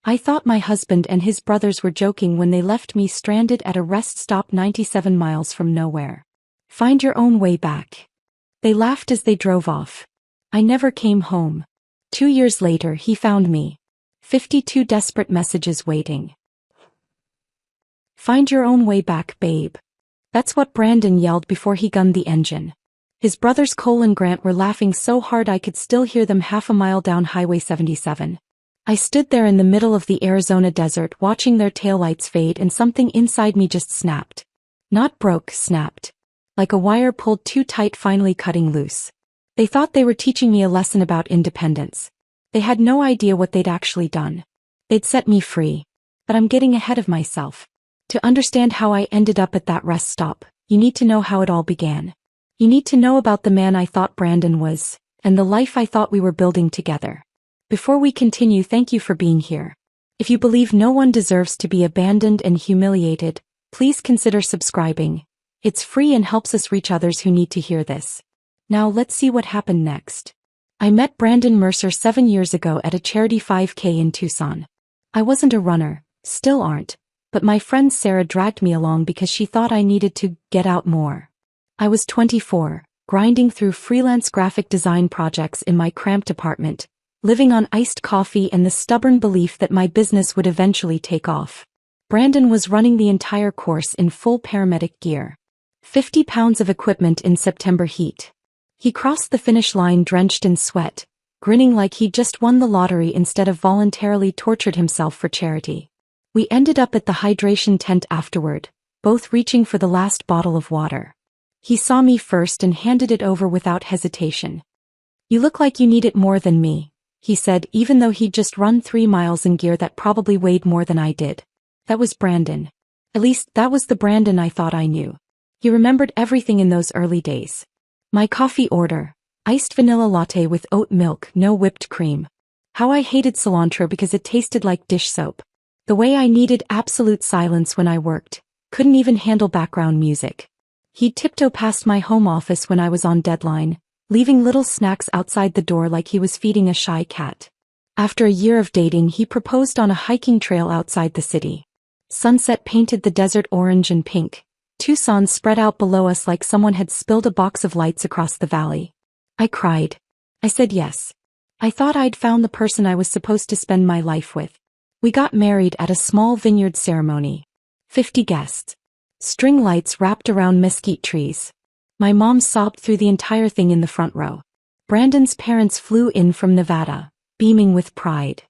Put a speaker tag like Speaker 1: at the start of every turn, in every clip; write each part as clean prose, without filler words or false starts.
Speaker 1: I thought my husband and his brothers were joking when they left me stranded at a rest stop 97 miles from nowhere. Find your own way back. They laughed as they drove off. I never came home. 2 years later he found me. 52 desperate messages waiting. Find your own way back, babe. That's what Brandon yelled before he gunned the engine. His brothers Cole and Grant were laughing so hard I could still hear them half a mile down Highway 77. I stood there in the middle of the Arizona desert watching their taillights fade and something inside me just snapped. Not broke, snapped. Like a wire pulled too tight finally cutting loose. They thought they were teaching me a lesson about independence. They had no idea what they'd actually done. They'd set me free. But I'm getting ahead of myself. To understand how I ended up at that rest stop, you need to know how it all began. You need to know about the man I thought Brandon was, and the life I thought we were building together. Before we continue, thank you for being here. If you believe no one deserves to be abandoned and humiliated, please consider subscribing. It's free and helps us reach others who need to hear this. Now let's see what happened next. I met Brandon Mercer 7 years ago at a charity 5K in Tucson. I wasn't a runner, still aren't, but my friend Sarah dragged me along because she thought I needed to get out more. I was 24, grinding through freelance graphic design projects in my cramped apartment, living on iced coffee and the stubborn belief that my business would eventually take off. Brandon was running the entire course in full paramedic gear. 50 pounds of equipment in September heat. He crossed the finish line drenched in sweat, grinning like he'd just won the lottery instead of voluntarily tortured himself for charity. We ended up at the hydration tent afterward, both reaching for the last bottle of water. He saw me first and handed it over without hesitation. You look like you need it more than me, he said, even though he'd just run 3 miles in gear that probably weighed more than I did. That was Brandon. At least that was the Brandon I thought I knew. He remembered everything in those early days. My coffee order, iced vanilla latte with oat milk, no whipped cream. How I hated cilantro because it tasted like dish soap. The way I needed absolute silence when I worked, couldn't even handle background music. He'd tiptoe past my home office when I was on deadline, leaving little snacks outside the door like he was feeding a shy cat. After a year of dating, he proposed on a hiking trail outside the city. Sunset painted the desert orange and pink. Tucson spread out below us like someone had spilled a box of lights across the valley. I cried. I said yes. I thought I'd found the person I was supposed to spend my life with. We got married at a small vineyard ceremony. 50 guests. String lights wrapped around mesquite trees. My mom sobbed through the entire thing in the front row. Brandon's parents flew in from Nevada, beaming with pride.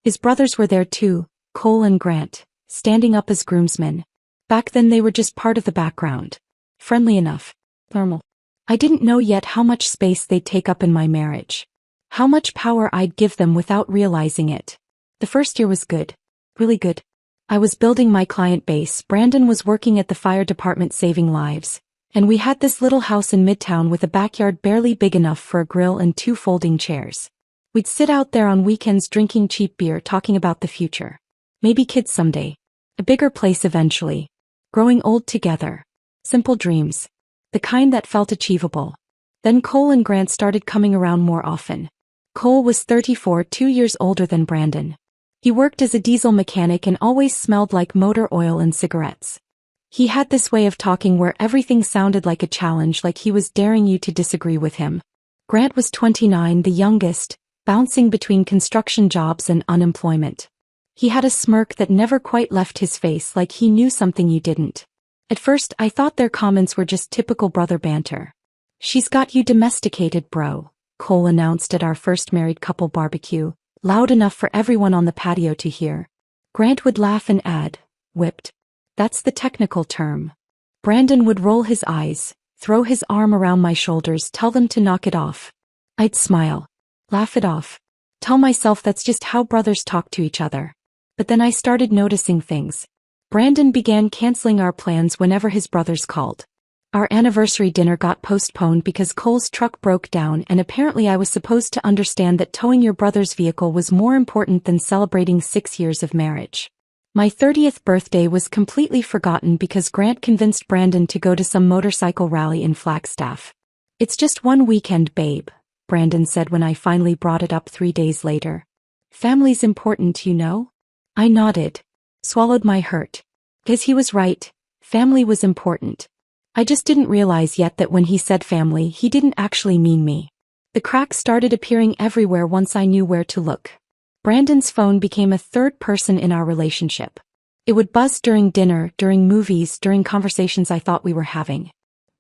Speaker 1: His brothers were there too, Cole and Grant, standing up as groomsmen. Back then they were just part of the background. Friendly enough. Normal. I didn't know yet how much space they'd take up in my marriage. How much power I'd give them without realizing it. The first year was good. Really good. I was building my client base. Brandon was working at the fire department saving lives. And we had this little house in Midtown with a backyard barely big enough for a grill and 2 folding chairs. We'd sit out there on weekends drinking cheap beer talking about the future. Maybe kids someday. A bigger place eventually. Growing old together. Simple dreams. The kind that felt achievable. Then Cole and Grant started coming around more often. Cole was 34, 2 years older than Brandon. He worked as a diesel mechanic and always smelled like motor oil and cigarettes. He had this way of talking where everything sounded like a challenge, like he was daring you to disagree with him. Grant was 29, the youngest, bouncing between construction jobs and unemployment. He had a smirk that never quite left his face, like he knew something you didn't. At first I thought their comments were just typical brother banter. "She's got you domesticated, bro," Cole announced at our first married couple barbecue, loud enough for everyone on the patio to hear. Grant would laugh and add, "Whipped. That's the technical term." Brandon would roll his eyes, throw his arm around my shoulders, tell them to knock it off. I'd smile. Laugh it off. Tell myself that's just how brothers talk to each other. But then I started noticing things. Brandon began canceling our plans whenever his brothers called. Our anniversary dinner got postponed because Cole's truck broke down, and apparently I was supposed to understand that towing your brother's vehicle was more important than celebrating 6 years of marriage. My 30th birthday was completely forgotten because Grant convinced Brandon to go to some motorcycle rally in Flagstaff. "It's just one weekend, babe," Brandon said when I finally brought it up 3 days later. "Family's important, you know?" I nodded. Swallowed my hurt. 'Cause he was right. Family was important. I just didn't realize yet that when he said family, he didn't actually mean me. The cracks started appearing everywhere once I knew where to look. Brandon's phone became a third person in our relationship. It would buzz during dinner, during movies, during conversations I thought we were having.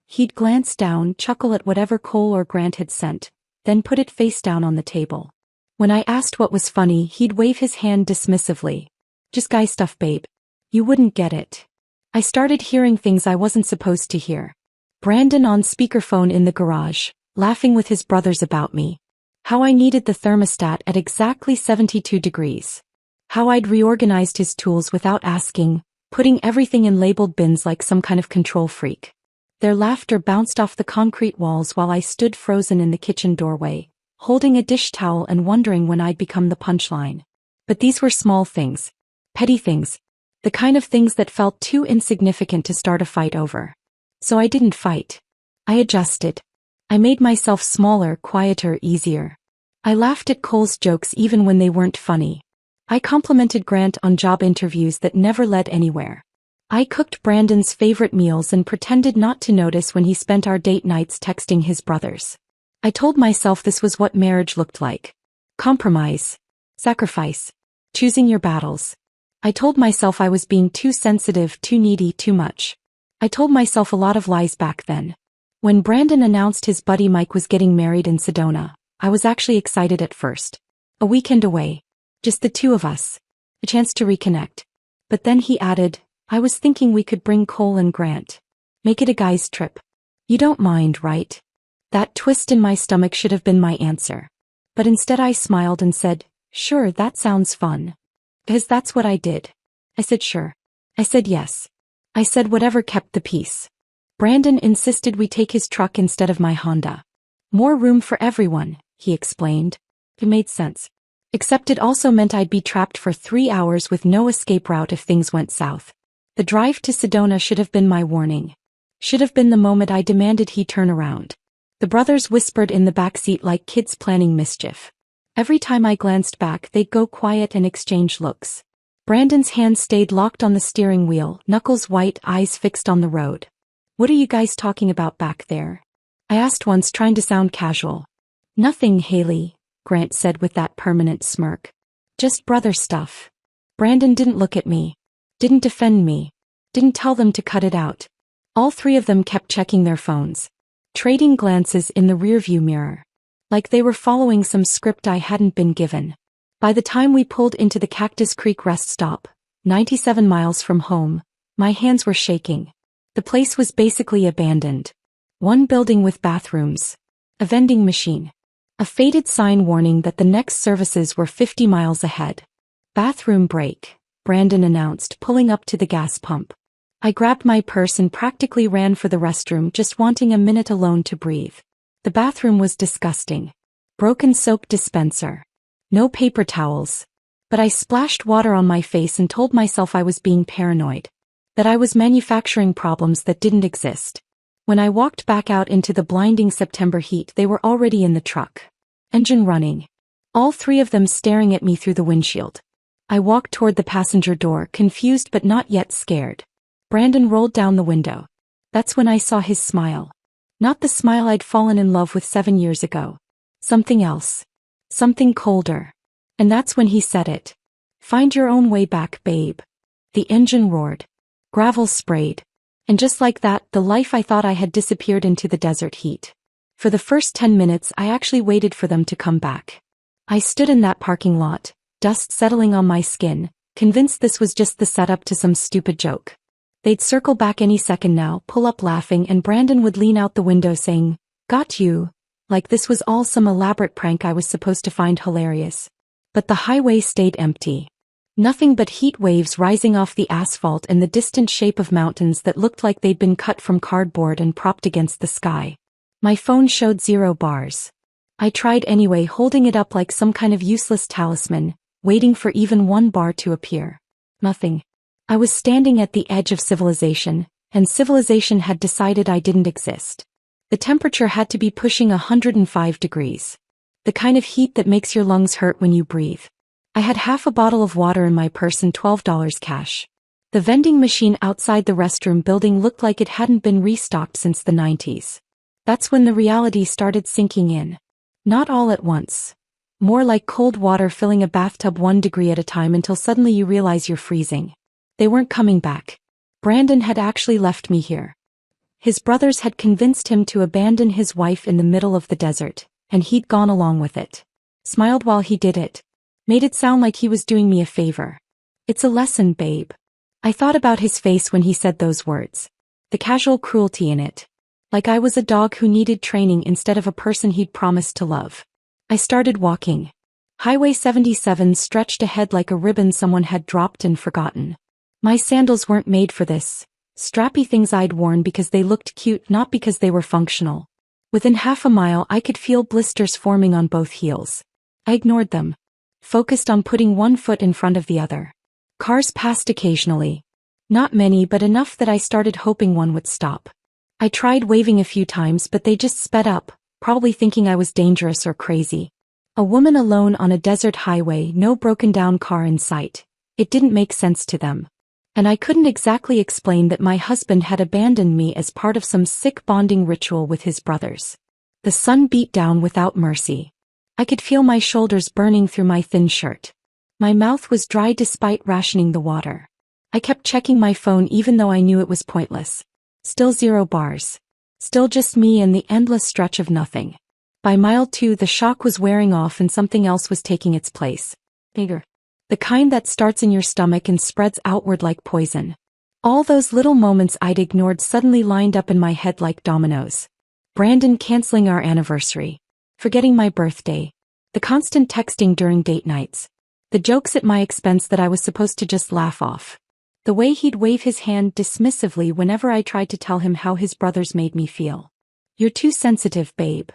Speaker 1: He'd glance down, chuckle at whatever Cole or Grant had sent, then put it face down on the table. When I asked what was funny, he'd wave his hand dismissively. Just guy stuff, babe. You wouldn't get it. I started hearing things I wasn't supposed to hear. Brandon on speakerphone in the garage, laughing with his brothers about me. How I needed the thermostat at exactly 72 degrees. How I'd reorganized his tools without asking, putting everything in labeled bins like some kind of control freak. Their laughter bounced off the concrete walls while I stood frozen in the kitchen doorway, holding a dish towel and wondering when I'd become the punchline. But these were small things. Petty things. The kind of things that felt too insignificant to start a fight over. So I didn't fight. I adjusted. I made myself smaller, quieter, easier. I laughed at Cole's jokes even when they weren't funny. I complimented Grant on job interviews that never led anywhere. I cooked Brandon's favorite meals and pretended not to notice when he spent our date nights texting his brothers. I told myself this was what marriage looked like. Compromise. Sacrifice. Choosing your battles. I told myself I was being too sensitive, too needy, too much. I told myself a lot of lies back then. When Brandon announced his buddy Mike was getting married in Sedona, I was actually excited at first. A weekend away. Just the two of us. A chance to reconnect. But then he added, I was thinking we could bring Cole and Grant. Make it a guy's trip. You don't mind, right? That twist in my stomach should have been my answer. But instead I smiled and said, sure, that sounds fun. Because that's what I did. I said sure. I said yes. I said whatever kept the peace. Brandon insisted we take his truck instead of my Honda. More room for everyone, he explained. It made sense. Except it also meant I'd be trapped for 3 hours with no escape route if things went south. The drive to Sedona should have been my warning. Should have been the moment I demanded he turn around. The brothers whispered in the backseat like kids planning mischief. Every time I glanced back, they'd go quiet and exchange looks. Brandon's hand stayed locked on the steering wheel, knuckles white, eyes fixed on the road. What are you guys talking about back there? I asked once, trying to sound casual. Nothing, Haley, Grant said with that permanent smirk. Just brother stuff. Brandon didn't look at me. Didn't defend me. Didn't tell them to cut it out. All three of them kept checking their phones. Trading glances in the rearview mirror. Like they were following some script I hadn't been given. By the time we pulled into the Cactus Creek rest stop, 97 miles from home, my hands were shaking. The place was basically abandoned. One building with bathrooms. A vending machine. A faded sign warning that the next services were 50 miles ahead. Bathroom break, Brandon announced, pulling up to the gas pump. I grabbed my purse and practically ran for the restroom, just wanting a minute alone to breathe. The bathroom was disgusting. Broken soap dispenser. No paper towels. But I splashed water on my face and told myself I was being paranoid. That I was manufacturing problems that didn't exist. When I walked back out into the blinding September heat, they were already in the truck. Engine running. All three of them staring at me through the windshield. I walked toward the passenger door, confused but not yet scared. Brandon rolled down the window. That's when I saw his smile. Not the smile I'd fallen in love with 7 years ago. Something else. Something colder. And that's when he said it. Find your own way back, babe. The engine roared. Gravel sprayed. And just like that, the life I thought I had disappeared into the desert heat. For the first 10 minutes, I actually waited for them to come back. I stood in that parking lot, dust settling on my skin, convinced this was just the setup to some stupid joke. They'd circle back any second now, pull up laughing, and Brandon would lean out the window saying, "Got you," like this was all some elaborate prank I was supposed to find hilarious. But the highway stayed empty. Nothing but heat waves rising off the asphalt and the distant shape of mountains that looked like they'd been cut from cardboard and propped against the sky. My phone showed 0 bars. I tried anyway, holding it up like some kind of useless talisman, waiting for even 1 bar to appear. Nothing. I was standing at the edge of civilization, and civilization had decided I didn't exist. The temperature had to be pushing 105 degrees. The kind of heat that makes your lungs hurt when you breathe. I had half a bottle of water in my purse and $12 cash. The vending machine outside the restroom building looked like it hadn't been restocked since the 90s. That's when the reality started sinking in. Not all at once. More like cold water filling a bathtub 1 degree at a time until suddenly you realize you're freezing. They weren't coming back. Brandon had actually left me here. His brothers had convinced him to abandon his wife in the middle of the desert, and he'd gone along with it. Smiled while he did it. Made it sound like he was doing me a favor. It's a lesson, babe. I thought about his face when he said those words. The casual cruelty in it. Like I was a dog who needed training instead of a person he'd promised to love. I started walking. Highway 77 stretched ahead like a ribbon someone had dropped and forgotten. My sandals weren't made for this. Strappy things I'd worn because they looked cute, not because they were functional. Within half a mile I could feel blisters forming on both heels. I ignored them. Focused on putting one foot in front of the other. Cars passed occasionally. Not many, but enough that I started hoping one would stop. I tried waving a few times, but they just sped up, probably thinking I was dangerous or crazy. A woman alone on a desert highway, no broken down car in sight. It didn't make sense to them. And I couldn't exactly explain that my husband had abandoned me as part of some sick bonding ritual with his brothers. The sun beat down without mercy. I could feel my shoulders burning through my thin shirt. My mouth was dry despite rationing the water. I kept checking my phone even though I knew it was pointless. Still 0 bars. Still just me and the endless stretch of nothing. By mile 2 the shock was wearing off and something else was taking its place. Bigger. The kind that starts in your stomach and spreads outward like poison. All those little moments I'd ignored suddenly lined up in my head like dominoes. Brandon canceling our anniversary. Forgetting my birthday. The constant texting during date nights. The jokes at my expense that I was supposed to just laugh off. The way he'd wave his hand dismissively whenever I tried to tell him how his brothers made me feel. You're too sensitive, babe.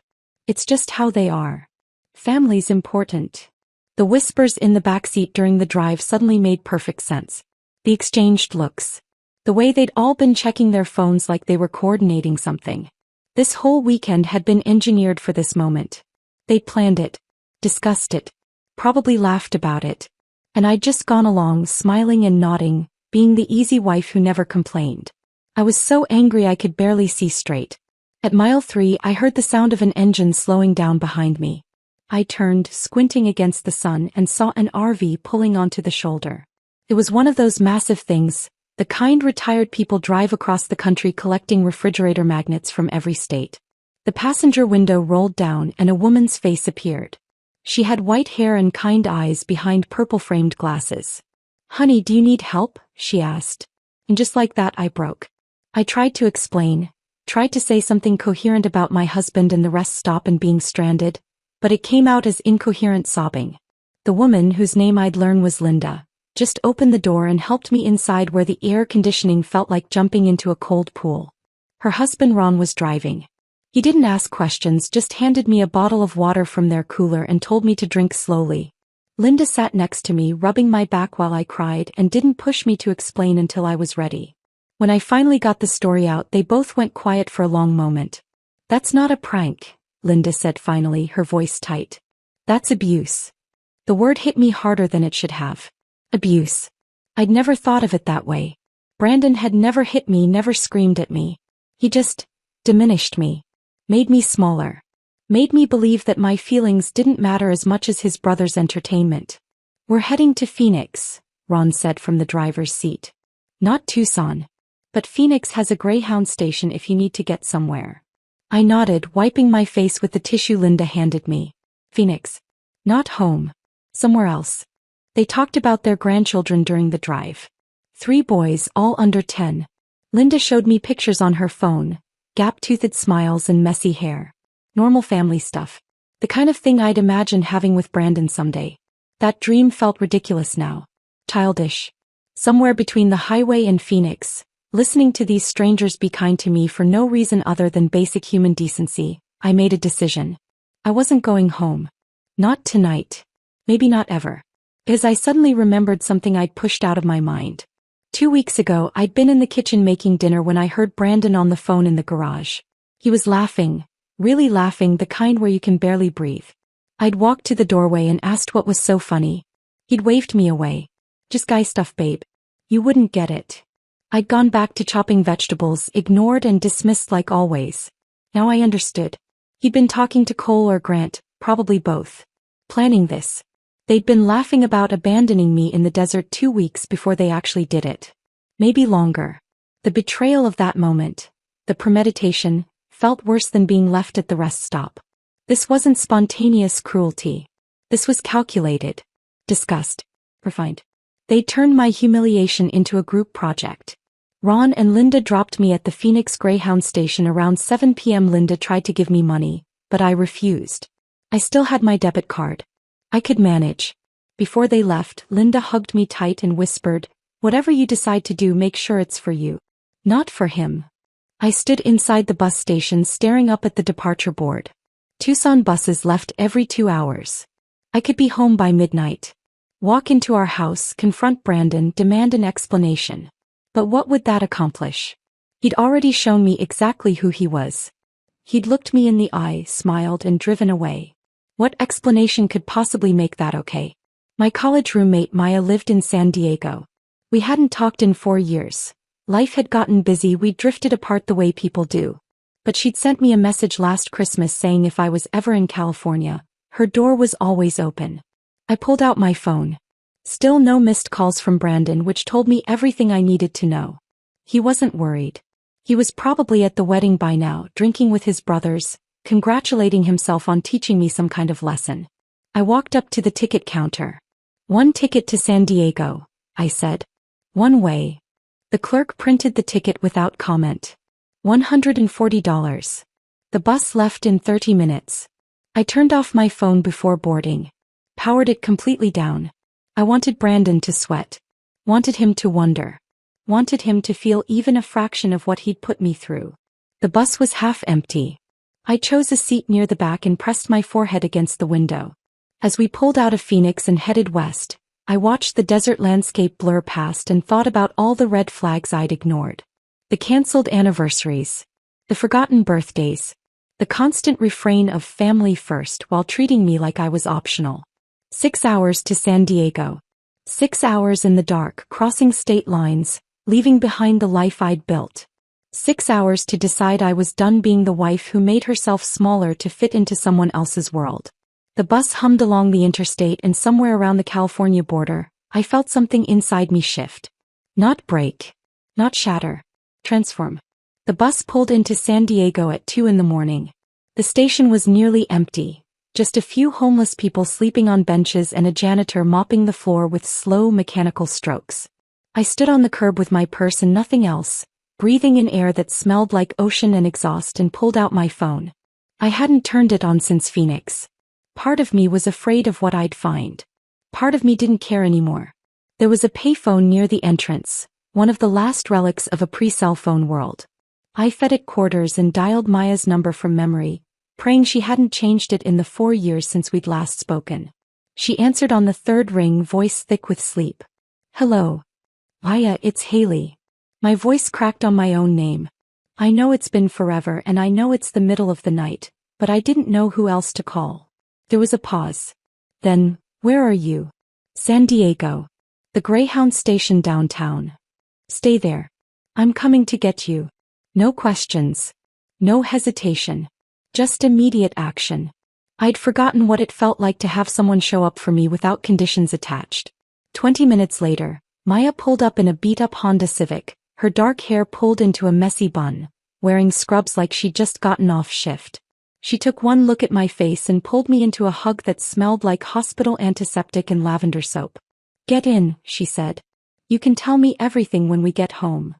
Speaker 1: It's just how they are. Family's important. The whispers in the backseat during the drive suddenly made perfect sense. The exchanged looks. The way they'd all been checking their phones like they were coordinating something. This whole weekend had been engineered for this moment. They'd planned it. Discussed it. Probably laughed about it. And I'd just gone along, smiling and nodding, being the easy wife who never complained. I was so angry I could barely see straight. At mile 3 I heard the sound of an engine slowing down behind me. I turned, squinting against the sun, and saw an RV pulling onto the shoulder. It was one of those massive things, the kind retired people drive across the country collecting refrigerator magnets from every state. The passenger window rolled down and a woman's face appeared. She had white hair and kind eyes behind purple-framed glasses. "Honey, do you need help?" she asked. And just like that I broke. I tried to explain, tried to say something coherent about my husband and the rest stop and being stranded, but it came out as incoherent sobbing. The woman, whose name I'd learned was Linda, just opened the door and helped me inside where the air conditioning felt like jumping into a cold pool. Her husband Ron was driving. He didn't ask questions, just handed me a bottle of water from their cooler and told me to drink slowly. Linda sat next to me, rubbing my back while I cried, and didn't push me to explain until I was ready. When I finally got the story out, they both went quiet for a long moment. "That's not a prank," Linda said finally, her voice tight. "That's abuse." The word hit me harder than it should have. Abuse. I'd never thought of it that way. Brandon had never hit me, never screamed at me. He just diminished me. Made me smaller. Made me believe that my feelings didn't matter as much as his brother's entertainment. "We're heading to Phoenix," Ron said from the driver's seat. "Not Tucson. But Phoenix has a Greyhound station if you need to get somewhere." I nodded, wiping my face with the tissue Linda handed me. "Phoenix. Not home. Somewhere else." They talked about their grandchildren during the drive. 3 boys, all under 10. Linda showed me pictures on her phone, gap-toothed smiles and messy hair. Normal family stuff. The kind of thing I'd imagine having with Brandon someday. That dream felt ridiculous now. Childish. Somewhere between the highway and Phoenix, listening to these strangers be kind to me for no reason other than basic human decency, I made a decision. I wasn't going home. Not tonight. Maybe not ever. Because I suddenly remembered something I'd pushed out of my mind. 2 weeks ago, I'd been in the kitchen making dinner when I heard Brandon on the phone in the garage. He was laughing, really laughing, the kind where you can barely breathe. I'd walked to the doorway and asked what was so funny. He'd waved me away. Just guy stuff, babe. You wouldn't get it. I'd gone back to chopping vegetables, ignored and dismissed like always. Now I understood. He'd been talking to Cole or Grant, probably both. Planning this. They'd been laughing about abandoning me in the desert 2 weeks before they actually did it. Maybe longer. The betrayal of that moment, the premeditation, felt worse than being left at the rest stop. This wasn't spontaneous cruelty. This was calculated. Discussed. Refined. They turned my humiliation into a group project. Ron and Linda dropped me at the Phoenix Greyhound station around 7 p.m. Linda tried to give me money, but I refused. I still had my debit card. I could manage. Before they left, Linda hugged me tight and whispered, "Whatever you decide to do, make sure it's for you. Not for him." I stood inside the bus station staring up at the departure board. Tucson buses left every 2 hours. I could be home by midnight. Walk into our house, confront Brandon, demand an explanation. But what would that accomplish? He'd already shown me exactly who he was. He'd looked me in the eye, smiled, and driven away. What explanation could possibly make that okay? My college roommate Maya lived in San Diego. We hadn't talked in 4 years. Life had gotten busy, we'd drifted apart the way people do. But she'd sent me a message last Christmas saying if I was ever in California, her door was always open. I pulled out my phone. Still no missed calls from Brandon, which told me everything I needed to know. He wasn't worried. He was probably at the wedding by now, drinking with his brothers, congratulating himself on teaching me some kind of lesson. I walked up to the ticket counter. "1 ticket to San Diego," I said. "One way." The clerk printed the ticket without comment. $140. The bus left in 30 minutes. I turned off my phone before boarding. Powered it completely down. I wanted Brandon to sweat. Wanted him to wonder. Wanted him to feel even a fraction of what he'd put me through. The bus was half empty. I chose a seat near the back and pressed my forehead against the window. As we pulled out of Phoenix and headed west, I watched the desert landscape blur past and thought about all the red flags I'd ignored. The canceled anniversaries. The forgotten birthdays. The constant refrain of family first while treating me like I was optional. 6 hours to San Diego. 6 hours in the dark, crossing state lines, leaving behind the life I'd built. 6 hours to decide I was done being the wife who made herself smaller to fit into someone else's world. The bus hummed along the interstate, and somewhere around the California border, I felt something inside me shift. Not break. Not shatter. Transform. The bus pulled into San Diego at 2 in the morning. The station was nearly empty. Just a few homeless people sleeping on benches and a janitor mopping the floor with slow mechanical strokes. I stood on the curb with my purse and nothing else, breathing in air that smelled like ocean and exhaust, and pulled out my phone. I hadn't turned it on since Phoenix. Part of me was afraid of what I'd find. Part of me didn't care anymore. There was a payphone near the entrance, one of the last relics of a pre-cell phone world. I fed it quarters and dialed Maya's number from memory, praying she hadn't changed it in the 4 years since we'd last spoken. She answered on the third ring, voice thick with sleep. "Hello. Maya, it's Haley." My voice cracked on my own name. I know it's been forever and I know it's the middle of the night, but I didn't know who else to call. There was a pause. Then, "Where are you?" "San Diego. The Greyhound station downtown." "Stay there. I'm coming to get you." No questions. No hesitation. Just immediate action. I'd forgotten what it felt like to have someone show up for me without conditions attached. 20 minutes later, Maya pulled up in a beat-up Honda Civic, her dark hair pulled into a messy bun, wearing scrubs like she'd just gotten off shift. She took one look at my face and pulled me into a hug that smelled like hospital antiseptic and lavender soap. "Get in," she said. "You can tell me everything when we get home."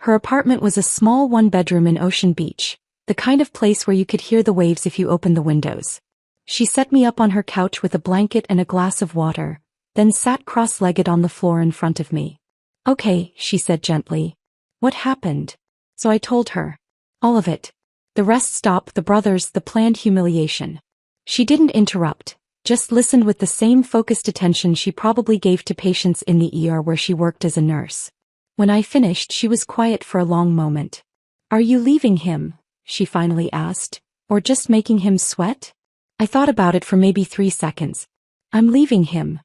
Speaker 1: Her apartment was a small one-bedroom in Ocean Beach, the kind of place where you could hear the waves if you opened the windows. She set me up on her couch with a blanket and a glass of water, then sat cross-legged on the floor in front of me. "Okay," she said gently. "What happened?" So I told her. All of it. The rest stop, the brothers, the planned humiliation. She didn't interrupt, just listened with the same focused attention she probably gave to patients in the ER where she worked as a nurse. When I finished, she was quiet for a long moment. "Are you leaving him?" she finally asked, "or just making him sweat?" I thought about it for maybe 3 seconds. "I'm leaving him."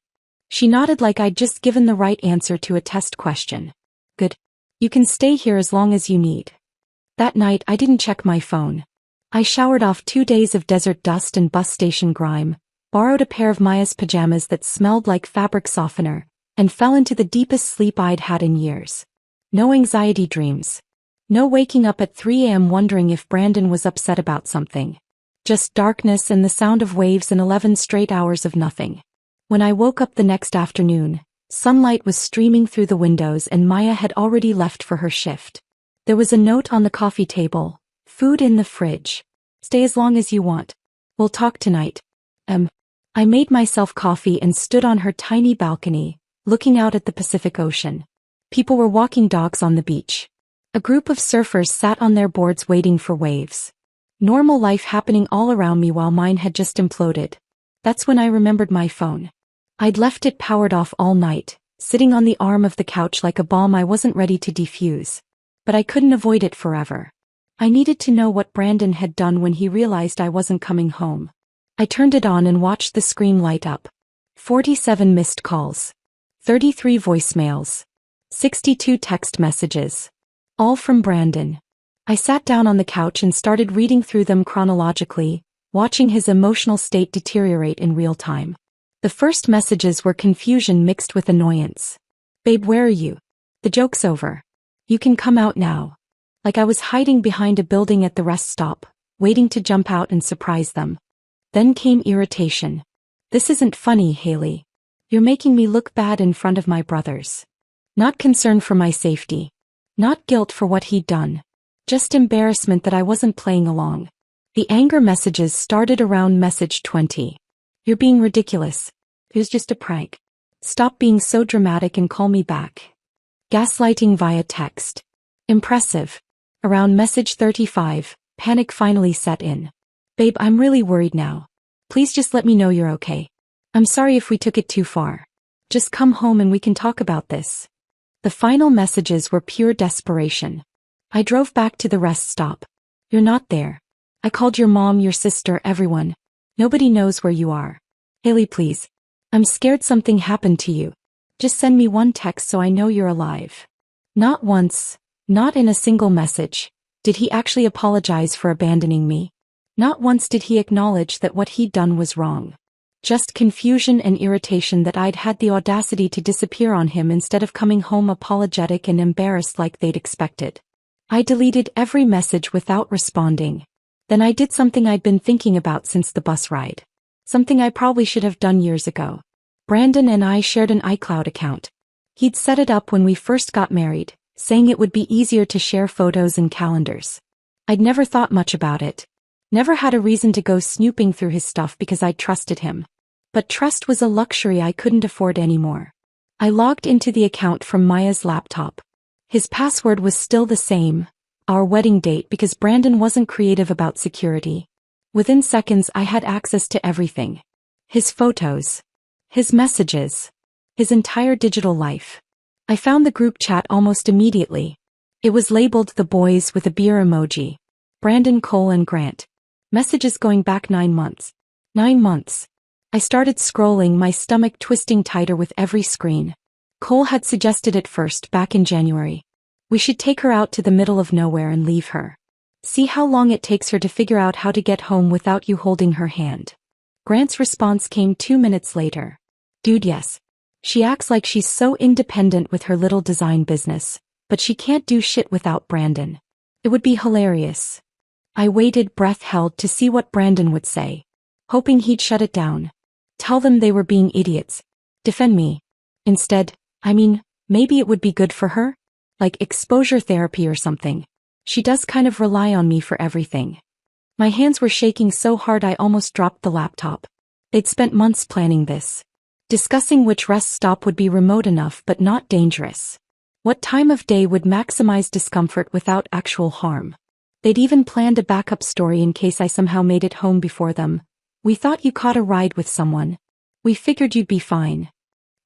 Speaker 1: She nodded like I'd just given the right answer to a test question. Good. You can stay here as long as you need. That night I didn't check my phone. I showered off 2 days of desert dust and bus station grime, borrowed a pair of Maya's pajamas that smelled like fabric softener, and fell into the deepest sleep I'd had in years. No anxiety dreams. No waking up at 3 a.m. wondering if Brandon was upset about something. Just darkness and the sound of waves and 11 straight hours of nothing. When I woke up the next afternoon, sunlight was streaming through the windows and Maya had already left for her shift. There was a note on the coffee table. Food in the fridge. Stay as long as you want. We'll talk tonight. I made myself coffee and stood on her tiny balcony, looking out at the Pacific Ocean. People were walking dogs on the beach. A group of surfers sat on their boards waiting for waves. Normal life happening all around me while mine had just imploded. That's when I remembered my phone. I'd left it powered off all night, sitting on the arm of the couch like a bomb I wasn't ready to defuse. But I couldn't avoid it forever. I needed to know what Brandon had done when he realized I wasn't coming home. I turned it on and watched the screen light up. 47 missed calls. 33 voicemails. 62 text messages. All from Brandon. I sat down on the couch and started reading through them chronologically, watching his emotional state deteriorate in real time. The first messages were confusion mixed with annoyance. Babe, where are you? The joke's over. You can come out now. Like I was hiding behind a building at the rest stop, waiting to jump out and surprise them. Then came irritation. This isn't funny, Haley. You're making me look bad in front of my brothers. Not concern for my safety. Not guilt for what he'd done. Just embarrassment that I wasn't playing along. The anger messages started around message 20. You're being ridiculous. It was just a prank. Stop being so dramatic and call me back. Gaslighting via text. Impressive. Around message 35, panic finally set in. Babe, I'm really worried now. Please just let me know you're okay. I'm sorry if we took it too far. Just come home and we can talk about this. The final messages were pure desperation. I drove back to the rest stop. You're not there. I called your mom, your sister, everyone. Nobody knows where you are. Haley, please. I'm scared something happened to you. Just send me one text so I know you're alive. Not once, not in a single message, did he actually apologize for abandoning me. Not once did he acknowledge that what he'd done was wrong. Just confusion and irritation that I'd had the audacity to disappear on him instead of coming home apologetic and embarrassed like they'd expected. I deleted every message without responding. Then I did something I'd been thinking about since the bus ride. Something I probably should have done years ago. Brandon and I shared an iCloud account. He'd set it up when we first got married, saying it would be easier to share photos and calendars. I'd never thought much about it. Never had a reason to go snooping through his stuff because I trusted him. But trust was a luxury I couldn't afford anymore. I logged into the account from Maya's laptop. His password was still the same, our wedding date, because Brandon wasn't creative about security. Within seconds I had access to everything. His photos. His messages. His entire digital life. I found the group chat almost immediately. It was labeled The Boys with a beer emoji. Brandon, Cole, and Grant. Messages going back 9 months. 9 months. I started scrolling, my stomach twisting tighter with every screen. Cole had suggested it first back in January. We should take her out to the middle of nowhere and leave her. See how long it takes her to figure out how to get home without you holding her hand. Grant's response came 2 minutes later. Dude, yes. She acts like she's so independent with her little design business, but she can't do shit without Brandon. It would be hilarious. I waited, breath held, to see what Brandon would say. Hoping he'd shut it down. Tell them they were being idiots. Defend me. Instead, maybe it would be good for her? Like exposure therapy or something. She does kind of rely on me for everything. My hands were shaking so hard I almost dropped the laptop. They'd spent months planning this. Discussing which rest stop would be remote enough but not dangerous. What time of day would maximize discomfort without actual harm. They'd even planned a backup story in case I somehow made it home before them. We thought you caught a ride with someone. We figured you'd be fine.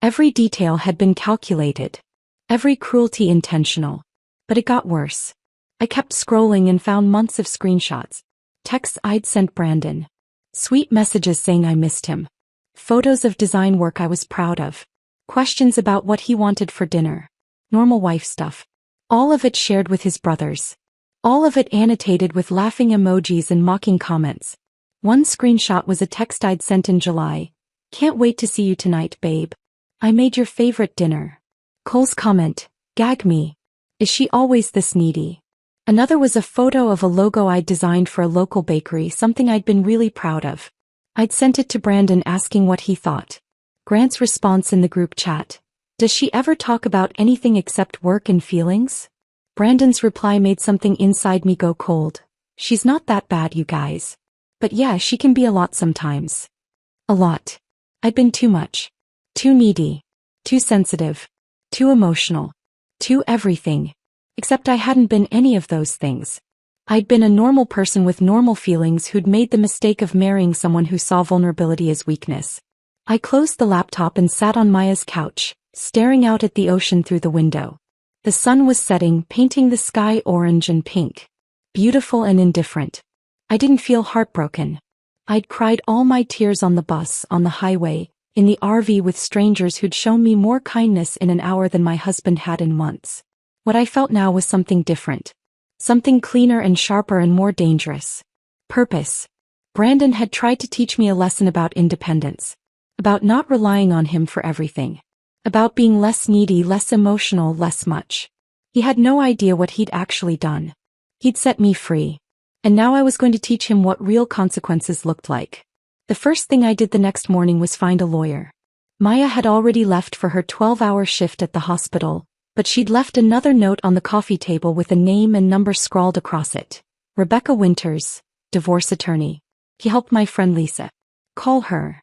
Speaker 1: Every detail had been calculated. Every cruelty intentional. But it got worse. I kept scrolling and found months of screenshots. Texts I'd sent Brandon. Sweet messages saying I missed him. Photos of design work I was proud of. questions about what he wanted for dinner. Normal wife stuff. All of it shared with his brothers. All of it annotated with laughing emojis and mocking comments. One screenshot was a text I'd sent in July. Can't wait to see you tonight, babe. I made your favorite dinner. Cole's comment, gag me. Is she always this needy? Another was a photo of a logo I'd designed for a local bakery, something I'd been really proud of. I'd sent it to Brandon asking what he thought. Grant's response in the group chat. Does she ever talk about anything except work and feelings? Brandon's reply made something inside me go cold. She's not that bad, you guys. But yeah, she can be a lot sometimes. A lot. I'd been too much. Too needy. Too sensitive. Too emotional. Too everything. Except I hadn't been any of those things. I'd been a normal person with normal feelings who'd made the mistake of marrying someone who saw vulnerability as weakness. I closed the laptop and sat on Maya's couch, staring out at the ocean through the window. The sun was setting, painting the sky orange and pink. Beautiful and indifferent. I didn't feel heartbroken. I'd cried all my tears on the bus, on the highway, in the RV with strangers who'd shown me more kindness in an hour than my husband had in months. What I felt now was something different. Something cleaner and sharper and more dangerous. Purpose. Brandon had tried to teach me a lesson about independence. About not relying on him for everything. About being less needy, less emotional, less much. He had no idea what he'd actually done. He'd set me free. And now I was going to teach him what real consequences looked like. The first thing I did the next morning was find a lawyer. Maya had already left for her 12-hour shift at the hospital, but she'd left another note on the coffee table with a name and number scrawled across it. Rebecca Winters, divorce attorney. He helped my friend Lisa. Call her.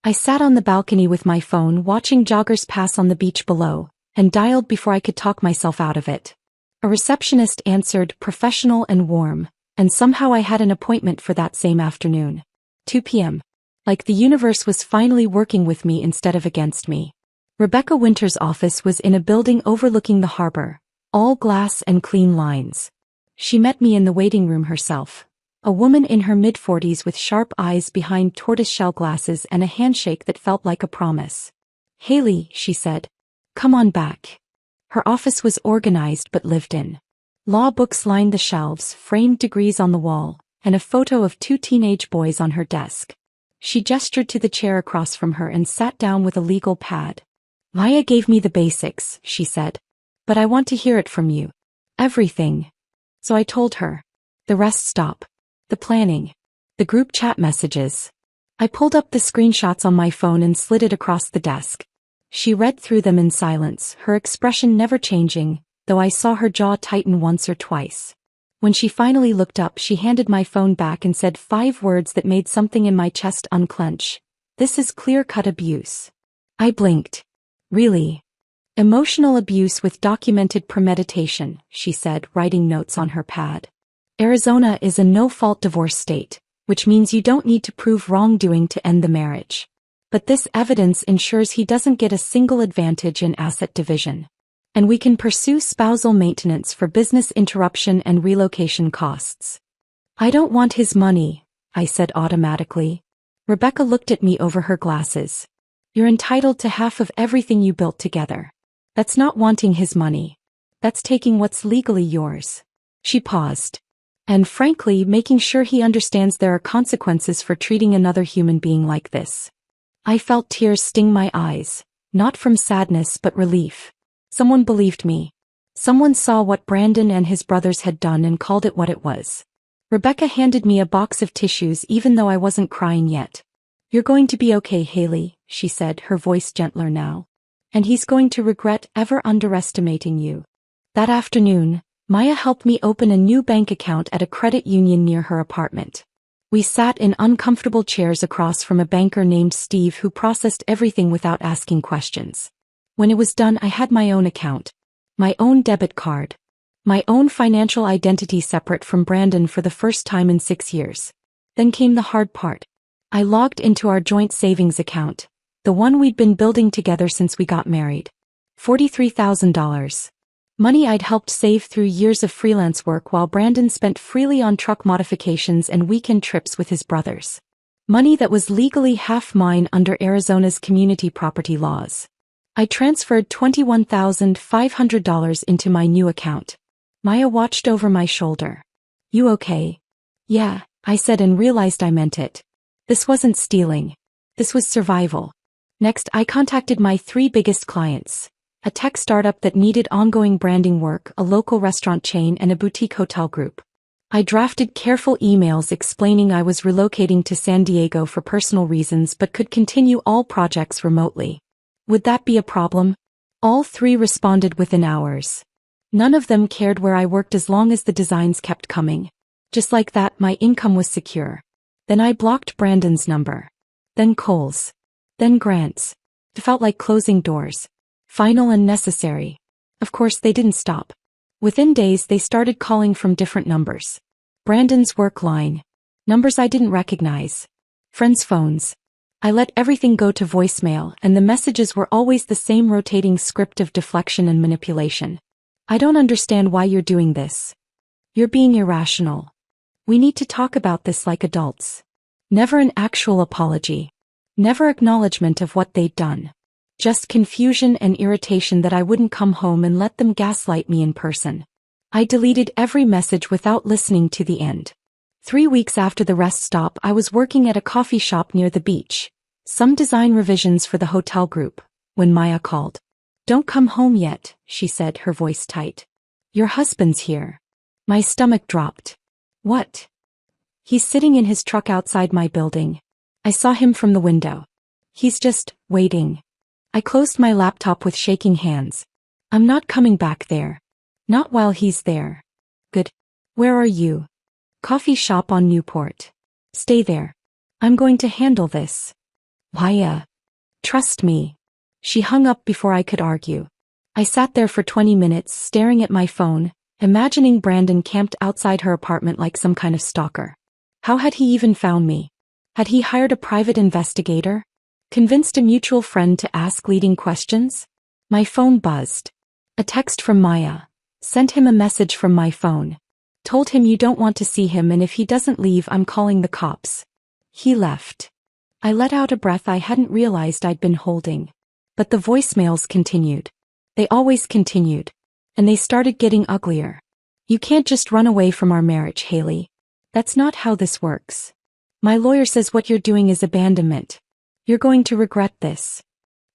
Speaker 1: I sat on the balcony with my phone watching joggers pass on the beach below, and dialed before I could talk myself out of it. A receptionist answered, professional and warm, and somehow I had an appointment for that same afternoon. 2 p.m. Like the universe was finally working with me instead of against me. Rebecca Winters' office was in a building overlooking the harbor, all glass and clean lines. She met me in the waiting room herself. A woman in her mid-40s with sharp eyes behind tortoiseshell glasses and a handshake that felt like a promise. Haley, she said. Come on back. Her office was organized but lived in. Law books lined the shelves, framed degrees on the wall, and a photo of 2 teenage boys on her desk. She gestured to the chair across from her and sat down with a legal pad. Maya gave me the basics, she said. But I want to hear it from you. Everything. So I told her. The rest stop. The planning. The group chat messages. I pulled up the screenshots on my phone and slid it across the desk. She read through them in silence, her expression never changing, though I saw her jaw tighten once or twice. When she finally looked up, she handed my phone back and said 5 words that made something in my chest unclench. This is clear-cut abuse. I blinked. Really? Emotional abuse with documented premeditation, she said, writing notes on her pad. Arizona is a no-fault divorce state, which means you don't need to prove wrongdoing to end the marriage. But this evidence ensures he doesn't get a single advantage in asset division. And we can pursue spousal maintenance for business interruption and relocation costs. I don't want his money, I said automatically. Rebecca looked at me over her glasses. You're entitled to half of everything you built together. That's not wanting his money. That's taking what's legally yours. She paused. And frankly, making sure he understands there are consequences for treating another human being like this. I felt tears sting my eyes, not from sadness but relief. Someone believed me. Someone saw what Brandon and his brothers had done and called it what it was. Rebecca handed me a box of tissues even though I wasn't crying yet. You're going to be okay, Haley, she said, her voice gentler now. And he's going to regret ever underestimating you. That afternoon, Maya helped me open a new bank account at a credit union near her apartment. We sat in uncomfortable chairs across from a banker named Steve who processed everything without asking questions. When it was done, I had my own account. My own debit card. My own financial identity separate from Brandon for the first time in 6 years. Then came the hard part. I logged into our joint savings account, the one we'd been building together since we got married. $43,000. Money I'd helped save through years of freelance work while Brandon spent freely on truck modifications and weekend trips with his brothers. Money that was legally half mine under Arizona's community property laws. I transferred $21,500 into my new account. Maya watched over my shoulder. You okay? Yeah, I said and realized I meant it. This wasn't stealing. This was survival. Next, I contacted my 3 biggest clients. A tech startup that needed ongoing branding work, a local restaurant chain, and a boutique hotel group. I drafted careful emails explaining I was relocating to San Diego for personal reasons but could continue all projects remotely. Would that be a problem? All 3 responded within hours. None of them cared where I worked as long as the designs kept coming. Just like that, my income was secure. Then I blocked Brandon's number. Then Cole's. Then Grant's. It felt like closing doors. Final and necessary. Of course, they didn't stop. Within days, they started calling from different numbers. Brandon's work line. Numbers I didn't recognize. Friends' phones. I let everything go to voicemail, and the messages were always the same rotating script of deflection and manipulation. I don't understand why you're doing this. You're being irrational. We need to talk about this like adults. Never an actual apology. Never acknowledgement of what they'd done. Just confusion and irritation that I wouldn't come home and let them gaslight me in person. I deleted every message without listening to the end. 3 weeks after the rest stop, I was working at a coffee shop near the beach. Some design revisions for the hotel group, when Maya called. Don't come home yet, she said, her voice tight. Your husband's here. My stomach dropped. What? He's sitting in his truck outside my building. I saw him from the window. He's just waiting. I closed my laptop with shaking hands. I'm not coming back there. Not while he's there. Good. Where are you? Coffee shop on Newport. Stay there. I'm going to handle this. Maya. Trust me. She hung up before I could argue. I sat there for 20 minutes staring at my phone, imagining Brandon camped outside her apartment like some kind of stalker. How had he even found me? Had he hired a private investigator? Convinced a mutual friend to ask leading questions? My phone buzzed. A text from Maya. Sent him a message from my phone. Told him you don't want to see him and if he doesn't leave I'm calling the cops. He left. I let out a breath I hadn't realized I'd been holding. But the voicemails continued. They always continued. And they started getting uglier. You can't just run away from our marriage, Haley. That's not how this works. My lawyer says what you're doing is abandonment. You're going to regret this.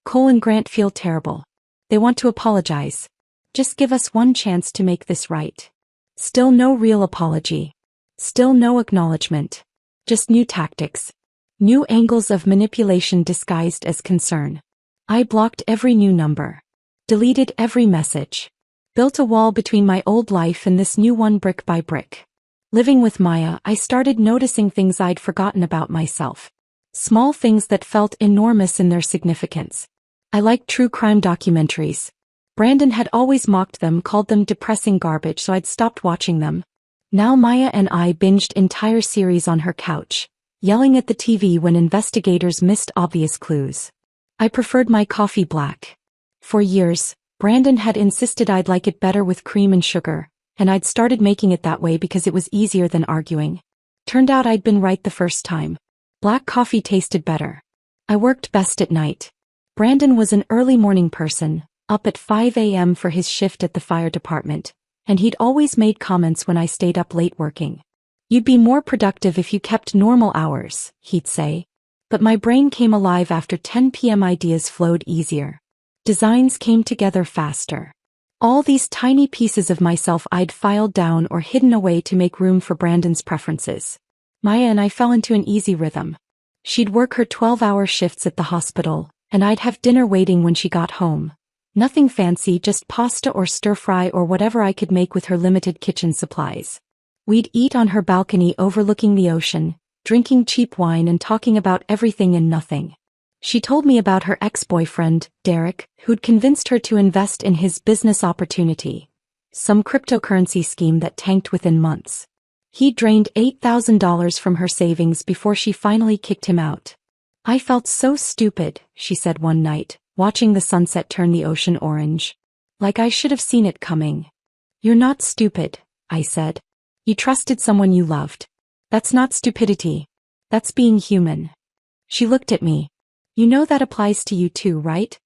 Speaker 1: Cole and Grant feel terrible. They want to apologize. Just give us one chance to make this right. Still no real apology. Still no acknowledgement. Just new tactics. New angles of manipulation disguised as concern. I blocked every new number. Deleted every message. Built a wall between my old life and this new one brick by brick. Living with Maya, I started noticing things I'd forgotten about myself. Small things that felt enormous in their significance. I liked true crime documentaries. Brandon had always mocked them, called them depressing garbage, so I'd stopped watching them. Now Maya and I binged entire series on her couch, yelling at the TV when investigators missed obvious clues. I preferred my coffee black. For years, Brandon had insisted I'd like it better with cream and sugar, and I'd started making it that way because it was easier than arguing. Turned out I'd been right the first time. Black coffee tasted better. I worked best at night. Brandon was an early morning person, up at 5 a.m. for his shift at the fire department, and he'd always made comments when I stayed up late working. You'd be more productive if you kept normal hours, he'd say. But my brain came alive after 10 p.m. Ideas flowed easier. Designs came together faster. All these tiny pieces of myself I'd filed down or hidden away to make room for Brandon's preferences. Maya and I fell into an easy rhythm. She'd work her 12-hour shifts at the hospital, and I'd have dinner waiting when she got home. Nothing fancy, just pasta or stir-fry or whatever I could make with her limited kitchen supplies. We'd eat on her balcony overlooking the ocean, drinking cheap wine and talking about everything and nothing. She told me about her ex-boyfriend, Derek, who'd convinced her to invest in his business opportunity. Some cryptocurrency scheme that tanked within months. He drained $8,000 from her savings before she finally kicked him out. I felt so stupid, she said one night, watching the sunset turn the ocean orange. Like I should have seen it coming. You're not stupid, I said. You trusted someone you loved. That's not stupidity. That's being human. She looked at me. You know that applies to you too, right?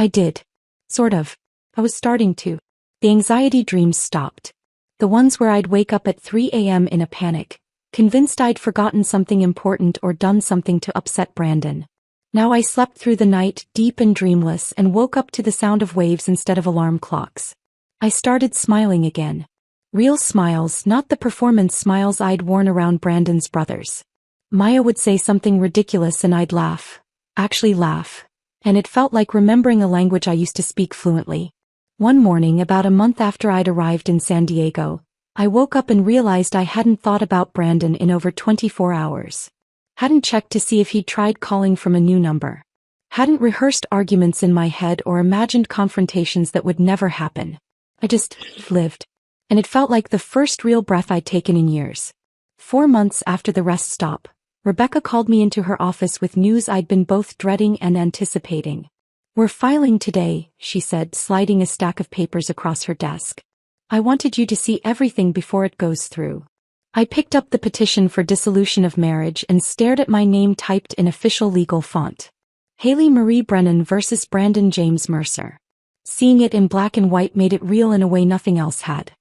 Speaker 1: I did. Sort of. I was starting to. The anxiety dreams stopped. The ones where I'd wake up at 3 a.m. in a panic, convinced I'd forgotten something important or done something to upset Brandon. Now I slept through the night, deep and dreamless, and woke up to the sound of waves instead of alarm clocks. I started smiling again. Real smiles, not the performance smiles I'd worn around Brandon's brothers. Maya would say something ridiculous and I'd laugh. Actually laugh. And it felt like remembering a language I used to speak fluently. One morning, about a month after I'd arrived in San Diego, I woke up and realized I hadn't thought about Brandon in over 24 hours. Hadn't checked to see if he'd tried calling from a new number. Hadn't rehearsed arguments in my head or imagined confrontations that would never happen. I just lived. And it felt like the first real breath I'd taken in years. 4 months after the rest stop, Rebecca called me into her office with news I'd been both dreading and anticipating. "We're filing today," she said, sliding a stack of papers across her desk. "I wanted you to see everything before it goes through." I picked up the petition for dissolution of marriage and stared at my name typed in official legal font. Haley Marie Brennan versus Brandon James Mercer. Seeing it in black and white made it real in a way nothing else had.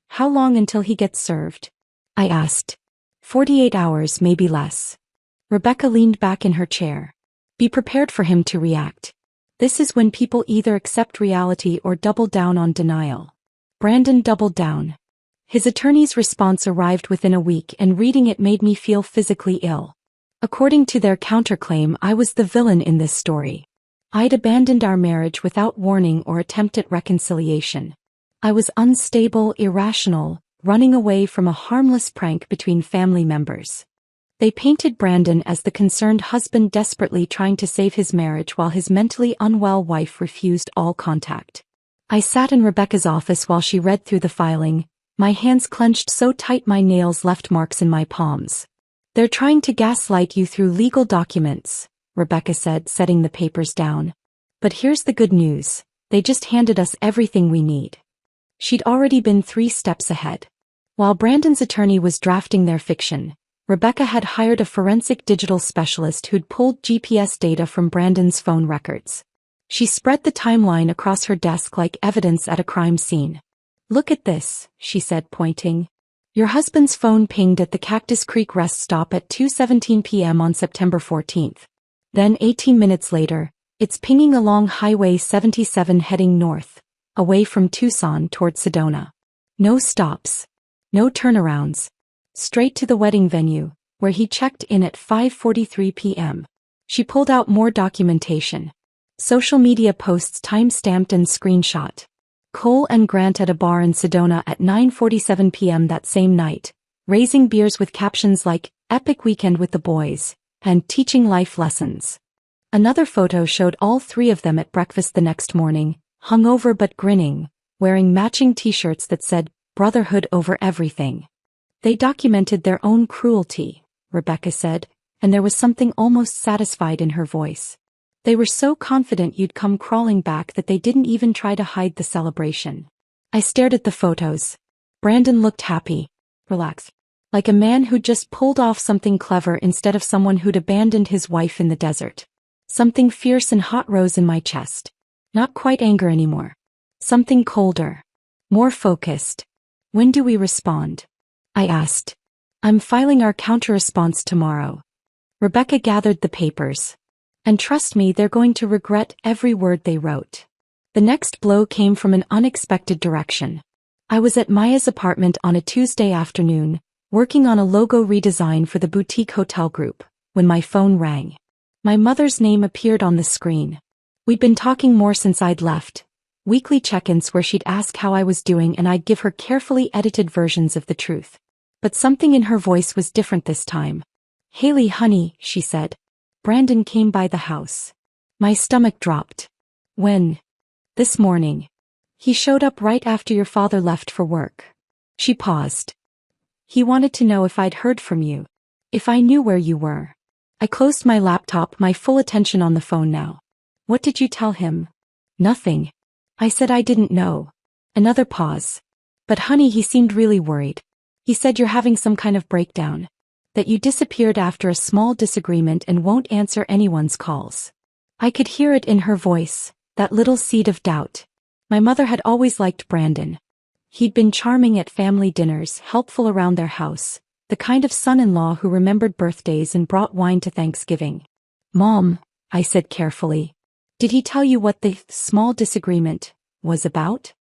Speaker 1: "How long until he gets served?" I asked. 48 hours, maybe less. Rebecca leaned back in her chair. "Be prepared for him to react. This is when people either accept reality or double down on denial." Brandon doubled down. His attorney's response arrived within a week, and reading it made me feel physically ill. According to their counterclaim, I was the villain in this story. I'd abandoned our marriage without warning or attempt at reconciliation. I was unstable, irrational, running away from a harmless prank between family members. They painted Brandon as the concerned husband desperately trying to save his marriage while his mentally unwell wife refused all contact. I sat in Rebecca's office while she read through the filing, my hands clenched so tight my nails left marks in my palms. "They're trying to gaslight you through legal documents," Rebecca said, setting the papers down. "But here's the good news. They just handed us everything we need." She'd already been 3 steps ahead. While Brandon's attorney was drafting their fiction, Rebecca had hired a forensic digital specialist who'd pulled GPS data from Brandon's phone records. She spread the timeline across her desk like evidence at a crime scene. "Look at this," she said, pointing. "Your husband's phone pinged at the Cactus Creek rest stop at 2:17 p.m. on September 14th. Then 18 minutes later, it's pinging along Highway 77 heading north, away from Tucson toward Sedona. No stops. No turnarounds. Straight to the wedding venue, where he checked in at 5:43 p.m. She pulled out more documentation. Social media posts time-stamped and screenshot. Cole and Grant at a bar in Sedona at 9:47 p.m. that same night, raising beers with captions like, "Epic weekend with the boys," and "Teaching life lessons." Another photo showed all 3 of them at breakfast the next morning, hungover but grinning, wearing matching t-shirts that said, "Brotherhood over everything." They documented their own cruelty, Rebecca said, and there was something almost satisfied in her voice. They were so confident you'd come crawling back that they didn't even try to hide the celebration. I stared at the photos. Brandon looked happy, relaxed, like a man who'd just pulled off something clever instead of someone who'd abandoned his wife in the desert. Something fierce and hot rose in my chest. Not quite anger anymore. Something colder. More focused. "When do we respond?" I asked. "I'm filing our counter-response tomorrow." Rebecca gathered the papers. "And trust me, they're going to regret every word they wrote." The next blow came from an unexpected direction. I was at Maya's apartment on a Tuesday afternoon, working on a logo redesign for the boutique hotel group, when my phone rang. My mother's name appeared on the screen. We'd been talking more since I'd left. Weekly check-ins where she'd ask how I was doing and I'd give her carefully edited versions of the truth. But something in her voice was different this time. "Haley, honey," she said. "Brandon came by the house." My stomach dropped. "When?" "This morning. He showed up right after your father left for work." She paused. "He wanted to know if I'd heard from you. If I knew where you were." I closed my laptop, my full attention on the phone now. "What did you tell him?" "Nothing." I said I didn't know. Another pause. "But honey, he seemed really worried. He said you're having some kind of breakdown. That you disappeared after a small disagreement and won't answer anyone's calls." I could hear it in her voice, That little seed of doubt. My mother had always liked Brandon. He'd been charming at family dinners, helpful around their house, the kind of son-in-law who remembered birthdays and brought wine to Thanksgiving. Mom, I said carefully. Did he tell you what the small disagreement was about?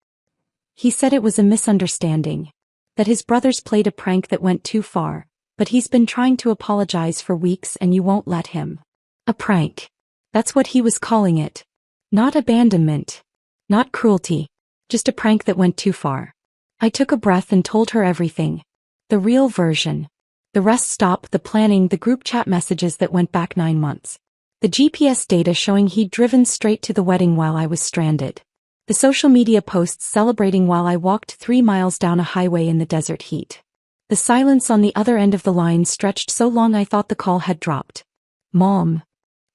Speaker 1: He said it was a misunderstanding. That his brothers played a prank that went too far, but he's been trying to apologize for weeks and you won't let him. A prank. That's what he was calling it. Not abandonment. Not cruelty. Just a prank that went too far. I took a breath and told her everything. The real version. The rest stop, the planning, the group chat messages that went back 9 months. The GPS data showing he'd driven straight to the wedding while I was stranded. The social media posts celebrating while I walked 3 miles down a highway in the desert heat. The silence on the other end of the line stretched so long I thought the call had dropped. Mom.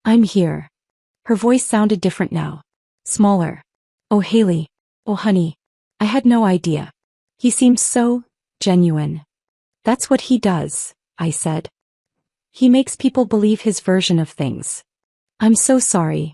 Speaker 1: I'm here. Her voice sounded different now. Smaller. Oh Haley. Oh honey. I had no idea. He seemed so genuine. That's what he does, I said. He makes people believe his version of things. I'm so sorry.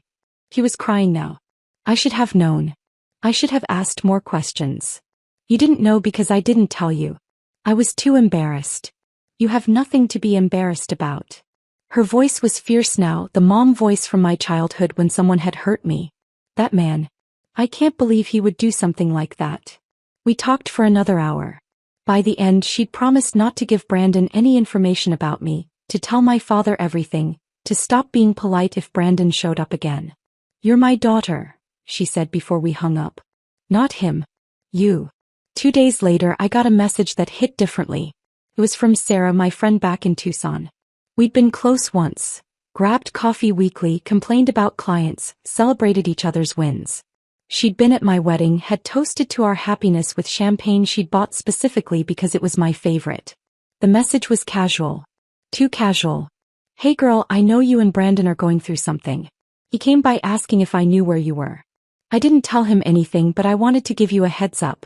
Speaker 1: He was crying now. I should have known. I should have asked more questions. You didn't know because I didn't tell you. I was too embarrassed. You have nothing to be embarrassed about. Her voice was fierce now, the mom voice from my childhood when someone had hurt me. That man. I can't believe he would do something like that. We talked for another hour. By the end, she'd promised not to give Brandon any information about me, to tell my father everything, to stop being polite if Brandon showed up again. You're my daughter, she said before we hung up. Not him. You. 2 days later, I got a message that hit differently. It was from Sarah, my friend back in Tucson. We'd been close once, grabbed coffee weekly, complained about clients, celebrated each other's wins. She'd been at my wedding, had toasted to our happiness with champagne she'd bought specifically because it was my favorite. The message was casual. Too casual. Hey girl, I know you and Brandon are going through something. He came by asking if I knew where you were. I didn't tell him anything, but I wanted to give you a heads up.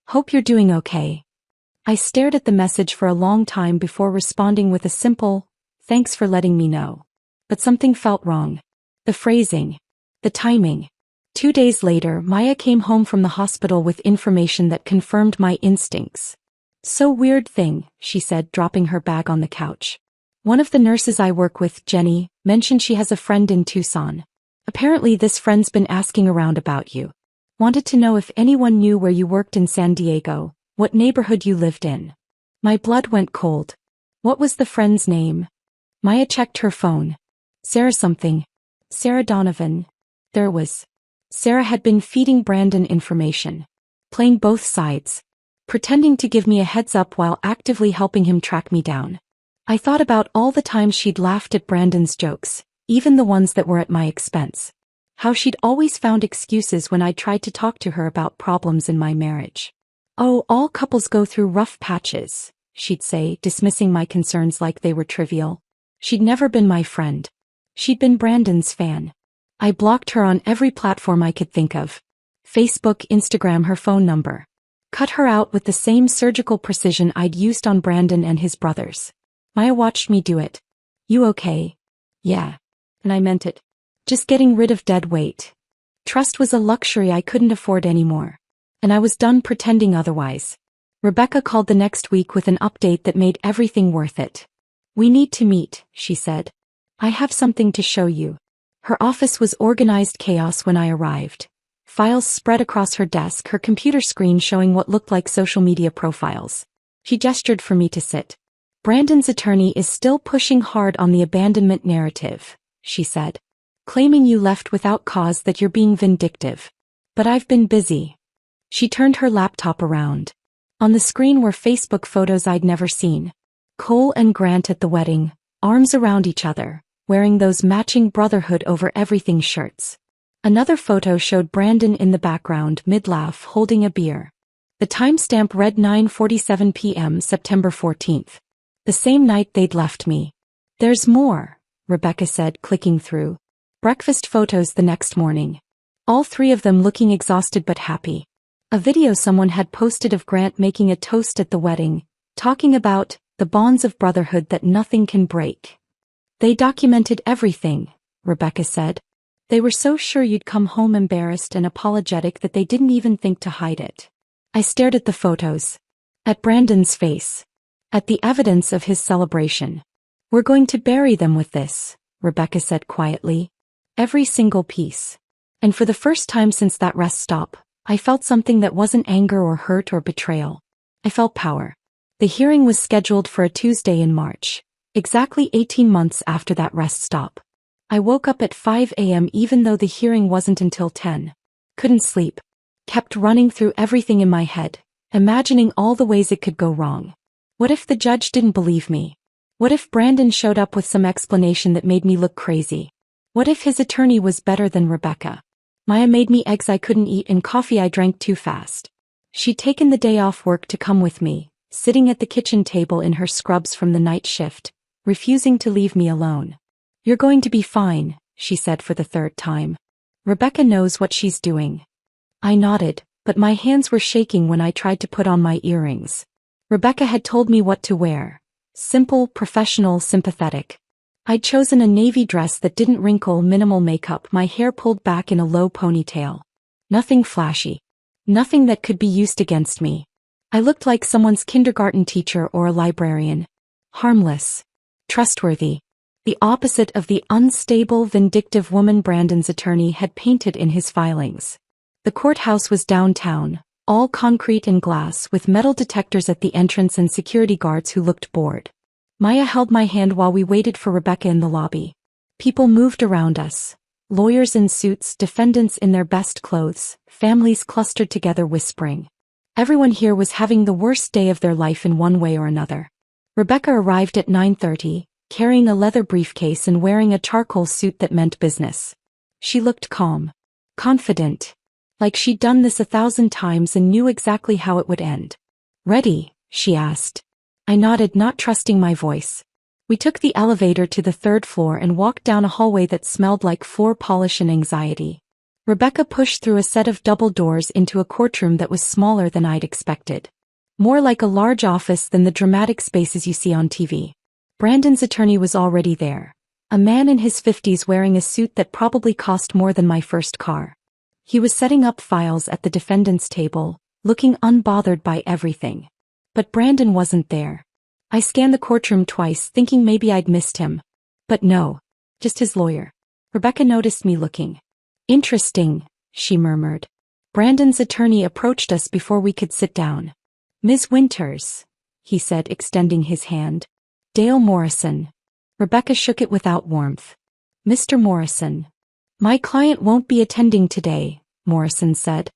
Speaker 1: Hope you're doing okay. I stared at the message for a long time before responding with a simple, thanks for letting me know. But something felt wrong. The phrasing. The timing. 2 days later, Maya came home from the hospital with information that confirmed my instincts. So weird thing, she said, dropping her bag on the couch. One of the nurses I work with, Jenny, mentioned she has a friend in Tucson. Apparently this friend's been asking around about you. Wanted to know if anyone knew where you worked in San Diego, what neighborhood you lived in. My blood went cold. What was the friend's name? Maya checked her phone. Sarah something. Sarah Donovan. There was. Sarah had been feeding Brandon information. Playing both sides. Pretending to give me a heads up while actively helping him track me down. I thought about all the times she'd laughed at Brandon's jokes, even the ones that were at my expense. How she'd always found excuses when I tried to talk to her about problems in my marriage. Oh, all couples go through rough patches, she'd say, dismissing my concerns like they were trivial. She'd never been my friend. She'd been Brandon's fan. I blocked her on every platform I could think of. Facebook, Instagram, her phone number. Cut her out with the same surgical precision I'd used on Brandon and his brothers. Maya watched me do it. You okay? Yeah. And I meant it. Just getting rid of dead weight. Trust was a luxury I couldn't afford anymore. And I was done pretending otherwise. Rebecca called the next week with an update that made everything worth it. We need to meet, she said. I have something to show you. Her office was organized chaos when I arrived. Files spread across her desk, her computer screen showing what looked like social media profiles. She gestured for me to sit. Brandon's attorney is still pushing hard on the abandonment narrative, she said. Claiming you left without cause, that you're being vindictive. But I've been busy. She turned her laptop around. On the screen were Facebook photos I'd never seen. Cole and Grant at the wedding, arms around each other, wearing those matching brotherhood over everything shirts. Another photo showed Brandon in the background, mid-laugh, holding a beer. The timestamp read 9:47 p.m. September 14th. The same night they'd left me. There's more, Rebecca said, clicking through. Breakfast photos the next morning. All 3 of them looking exhausted but happy. A video someone had posted of Grant making a toast at the wedding, talking about the bonds of brotherhood that nothing can break. They documented everything, Rebecca said. They were so sure you'd come home embarrassed and apologetic that they didn't even think to hide it. I stared at the photos. At Brandon's face. At the evidence of his celebration. We're going to bury them with this, Rebecca said quietly. Every single piece. And for the first time since that rest stop, I felt something that wasn't anger or hurt or betrayal. I felt power. The hearing was scheduled for a Tuesday in March, exactly 18 months after that rest stop. I woke up at 5 a.m. even though the hearing wasn't until 10. Couldn't sleep. Kept running through everything in my head, imagining all the ways it could go wrong. What if the judge didn't believe me? What if Brandon showed up with some explanation that made me look crazy? What if his attorney was better than Rebecca? Maya made me eggs I couldn't eat and coffee I drank too fast. She'd taken the day off work to come with me, sitting at the kitchen table in her scrubs from the night shift, refusing to leave me alone. You're going to be fine, she said for the third time. Rebecca knows what she's doing. I nodded, but my hands were shaking when I tried to put on my earrings. Rebecca had told me what to wear. Simple, professional, sympathetic. I'd chosen a navy dress that didn't wrinkle, minimal makeup, my hair pulled back in a low ponytail. Nothing flashy. Nothing that could be used against me. I looked like someone's kindergarten teacher or a librarian. Harmless. Trustworthy. The opposite of the unstable, vindictive woman Brandon's attorney had painted in his filings. The courthouse was downtown, all concrete and glass with metal detectors at the entrance and security guards who looked bored. Maya held my hand while we waited for Rebecca in the lobby. People moved around us. Lawyers in suits, defendants in their best clothes, families clustered together whispering. Everyone here was having the worst day of their life in one way or another. Rebecca arrived at 9:30, carrying a leather briefcase and wearing a charcoal suit that meant business. She looked calm. Confident. Like she'd done this 1,000 times and knew exactly how it would end. Ready? She asked. I nodded, not trusting my voice. We took the elevator to the 3rd floor and walked down a hallway that smelled like floor polish and anxiety. Rebecca pushed through a set of double doors into a courtroom that was smaller than I'd expected. More like a large office than the dramatic spaces you see on TV. Brandon's attorney was already there. A man in his 50s wearing a suit that probably cost more than my first car. He was setting up files at the defendant's table, looking unbothered by everything. But Brandon wasn't there. I scanned the courtroom twice, thinking maybe I'd missed him. But no. Just his lawyer. Rebecca noticed me looking. Interesting, she murmured. Brandon's attorney approached us before we could sit down. Ms. Winters, he said, extending his hand. Dale Morrison. Rebecca shook it without warmth. Mr. Morrison. My client won't be attending today, Morrison said.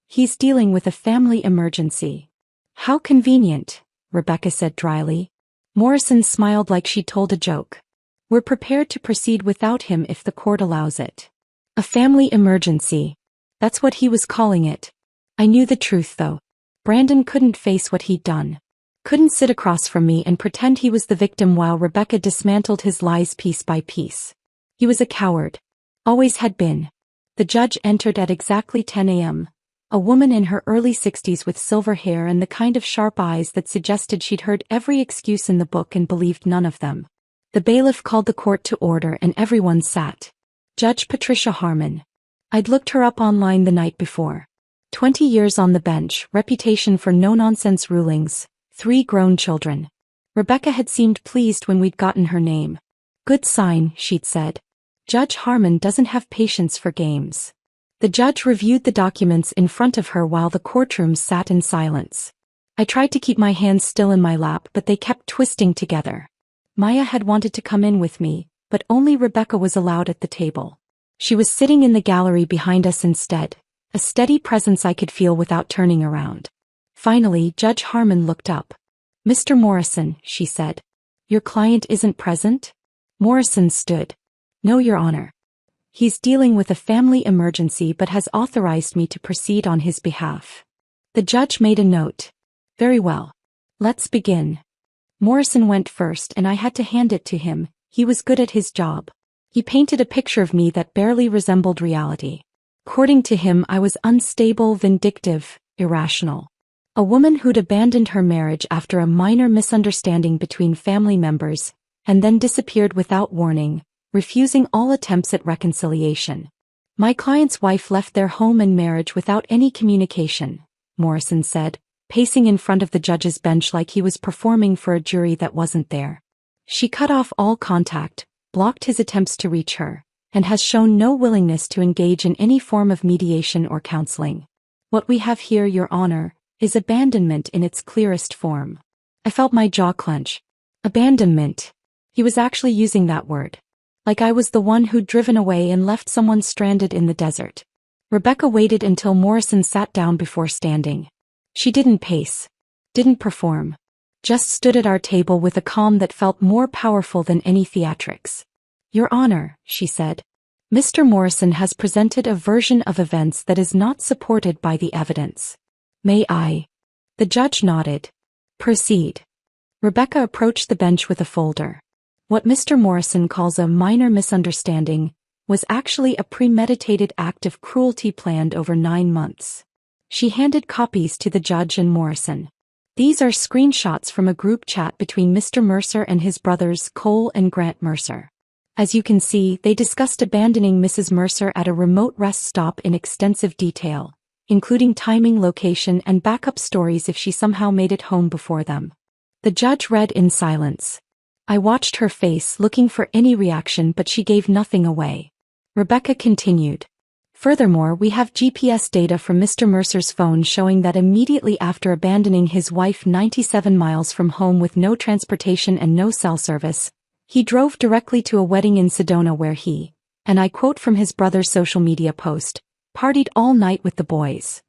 Speaker 1: He's dealing with a family emergency. How convenient, Rebecca said dryly. Morrison smiled like she'd told a joke. We're prepared to proceed without him if the court allows it. A family emergency. That's what he was calling it. I knew the truth though. Brandon couldn't face what he'd done. Couldn't sit across from me and pretend he was the victim while Rebecca dismantled his lies piece by piece. He was a coward. Always had been. The judge entered at exactly 10 a.m. A woman in her early 60s with silver hair and the kind of sharp eyes that suggested she'd heard every excuse in the book and believed none of them. The bailiff called the court to order and everyone sat. Judge Patricia Harmon. I'd looked her up online the night before. 20 years on the bench, reputation for no-nonsense rulings, 3 grown children. Rebecca had seemed pleased when we'd gotten her name. Good sign, she'd said. Judge Harmon doesn't have patience for games. The judge reviewed the documents in front of her while the courtroom sat in silence. I tried to keep my hands still in my lap, but they kept twisting together. Maya had wanted to come in with me, but only Rebecca was allowed at the table. She was sitting in the gallery behind us instead, a steady presence I could feel without turning around. Finally, Judge Harmon looked up. Mr. Morrison, she said. Your client isn't present? Morrison stood. No, Your Honor. He's dealing with a family emergency but has authorized me to proceed on his behalf. The judge made a note. Very well. Let's begin. Morrison went first and I had to hand it to him. He was good at his job. He painted a picture of me that barely resembled reality. According to him, I was unstable, vindictive, irrational. A woman who'd abandoned her marriage after a minor misunderstanding between family members, and then disappeared without warning, refusing all attempts at reconciliation. My client's wife left their home and marriage without any communication, Morrison said, pacing in front of the judge's bench like he was performing for a jury that wasn't there. She cut off all contact, blocked his attempts to reach her, and has shown no willingness to engage in any form of mediation or counseling. What we have here, Your Honor, is abandonment in its clearest form. I felt my jaw clench. Abandonment. He was actually using that word. Like I was the one who'd driven away and left someone stranded in the desert. Rebecca waited until Morrison sat down before standing. She didn't pace. Didn't perform. Just stood at our table with a calm that felt more powerful than any theatrics. Your Honor, she said. Mr. Morrison has presented a version of events that is not supported by the evidence. May I? The judge nodded. Proceed. Rebecca approached the bench with a folder. What Mr. Morrison calls a minor misunderstanding was actually a premeditated act of cruelty planned over 9 months. She handed copies to the judge and Morrison. These are screenshots from a group chat between Mr. Mercer and his brothers Cole and Grant Mercer. As you can see, they discussed abandoning Mrs. Mercer at a remote rest stop in extensive detail, including timing, location, and backup stories if she somehow made it home before them. The judge read in silence. I watched her face, looking for any reaction, but she gave nothing away. Rebecca continued. Furthermore, we have GPS data from Mr. Mercer's phone showing that immediately after abandoning his wife 97 miles from home with no transportation and no cell service, he drove directly to a wedding in Sedona where he, and I quote from his brother's social media post, partied all night with the boys.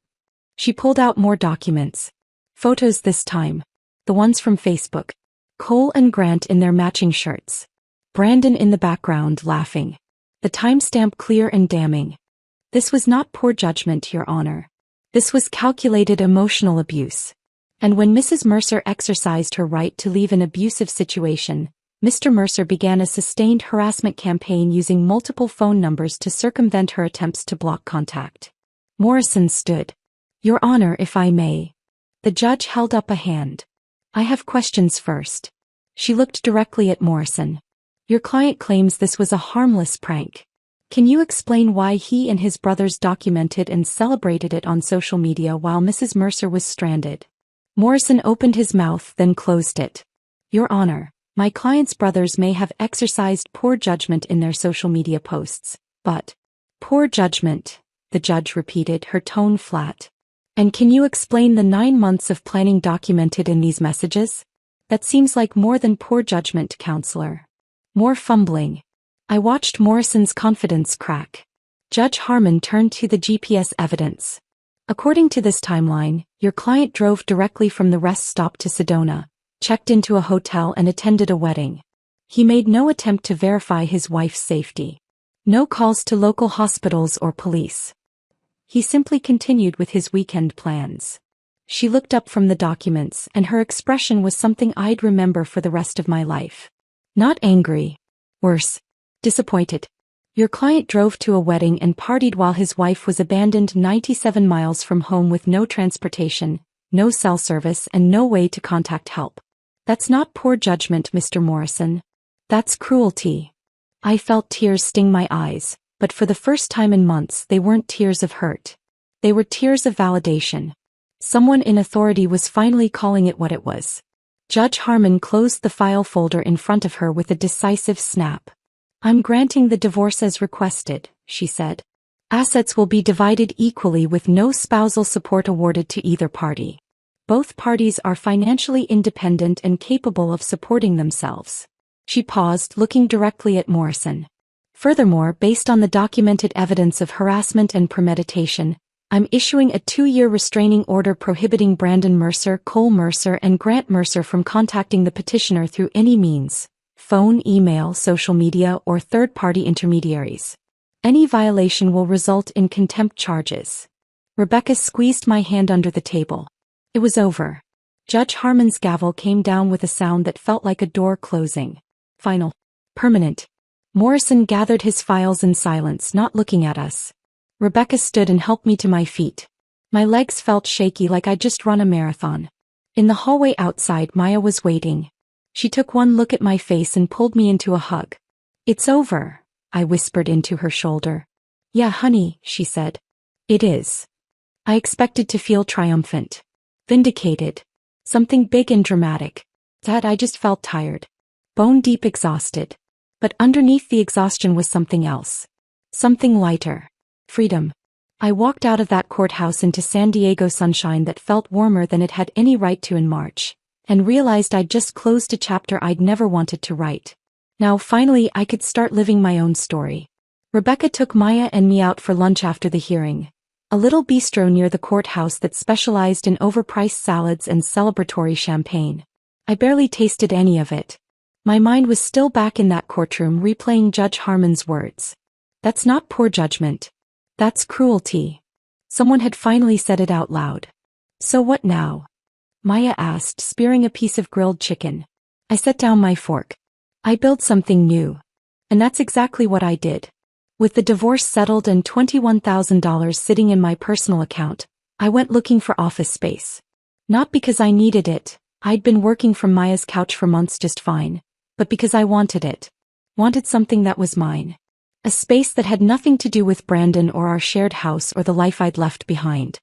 Speaker 1: She pulled out more documents. Photos this time. The ones from Facebook. Cole and Grant in their matching shirts. Brandon in the background laughing. The timestamp clear and damning. This was not poor judgment, Your Honor. This was calculated emotional abuse. And when Mrs. Mercer exercised her right to leave an abusive situation, Mr. Mercer began a sustained harassment campaign using multiple phone numbers to circumvent her attempts to block contact. Morrison stood. Your Honor, if I may. The judge held up a hand. I have questions first. She looked directly at Morrison. Your client claims this was a harmless prank. Can you explain why he and his brothers documented and celebrated it on social media while Mrs. Mercer was stranded? Morrison opened his mouth, then closed it. Your Honor, my client's brothers may have exercised poor judgment in their social media posts, but... Poor judgment, the judge repeated, her tone flat. And can you explain the 9 months of planning documented in these messages? That seems like more than poor judgment, counselor. More fumbling. I watched Morrison's confidence crack. Judge Harmon turned to the GPS evidence. According to this timeline, your client drove directly from the rest stop to Sedona, checked into a hotel and attended a wedding. He made no attempt to verify his wife's safety. No calls to local hospitals or police. He simply continued with his weekend plans. She looked up from the documents, and her expression was something I'd remember for the rest of my life. Not angry. Worse. Disappointed. Your client drove to a wedding and partied while his wife was abandoned 97 miles from home with no transportation, no cell service, and no way to contact help. That's not poor judgment, Mr. Morrison. That's cruelty. I felt tears sting my eyes. But for the first time in months they weren't tears of hurt. They were tears of validation. Someone in authority was finally calling it what it was. Judge Harmon closed the file folder in front of her with a decisive snap. I'm granting the divorce as requested, she said. Assets will be divided equally with no spousal support awarded to either party. Both parties are financially independent and capable of supporting themselves. She paused, looking directly at Morrison. Furthermore, based on the documented evidence of harassment and premeditation, I'm issuing a 2-year restraining order prohibiting Brandon Mercer, Cole Mercer, and Grant Mercer from contacting the petitioner through any means, phone, email, social media, or third-party intermediaries. Any violation will result in contempt charges. Rebecca squeezed my hand under the table. It was over. Judge Harmon's gavel came down with a sound that felt like a door closing. Final. Permanent. Morrison gathered his files in silence, not looking at us. Rebecca stood and helped me to my feet. My legs felt shaky like I'd just run a marathon. In the hallway outside, Maya was waiting. She took one look at my face and pulled me into a hug. It's over, I whispered into her shoulder. Yeah, honey, she said. It is. I expected to feel triumphant. Vindicated. Something big and dramatic. That I just felt tired. Bone deep exhausted. But underneath the exhaustion was something else. Something lighter. Freedom. I walked out of that courthouse into San Diego sunshine that felt warmer than it had any right to in March, and realized I'd just closed a chapter I'd never wanted to write. Now finally I could start living my own story. Rebecca took Maya and me out for lunch after the hearing. A little bistro near the courthouse that specialized in overpriced salads and celebratory champagne. I barely tasted any of it. My mind was still back in that courtroom replaying Judge Harmon's words. That's not poor judgment. That's cruelty. Someone had finally said it out loud. So what now? Maya asked, spearing a piece of grilled chicken. I set down my fork. I built something new. And that's exactly what I did. With the divorce settled and $21,000 sitting in my personal account, I went looking for office space. Not because I needed it, I'd been working from Maya's couch for months just fine, but because I wanted it. Wanted something that was mine. A space that had nothing to do with Brandon or our shared house or the life I'd left behind.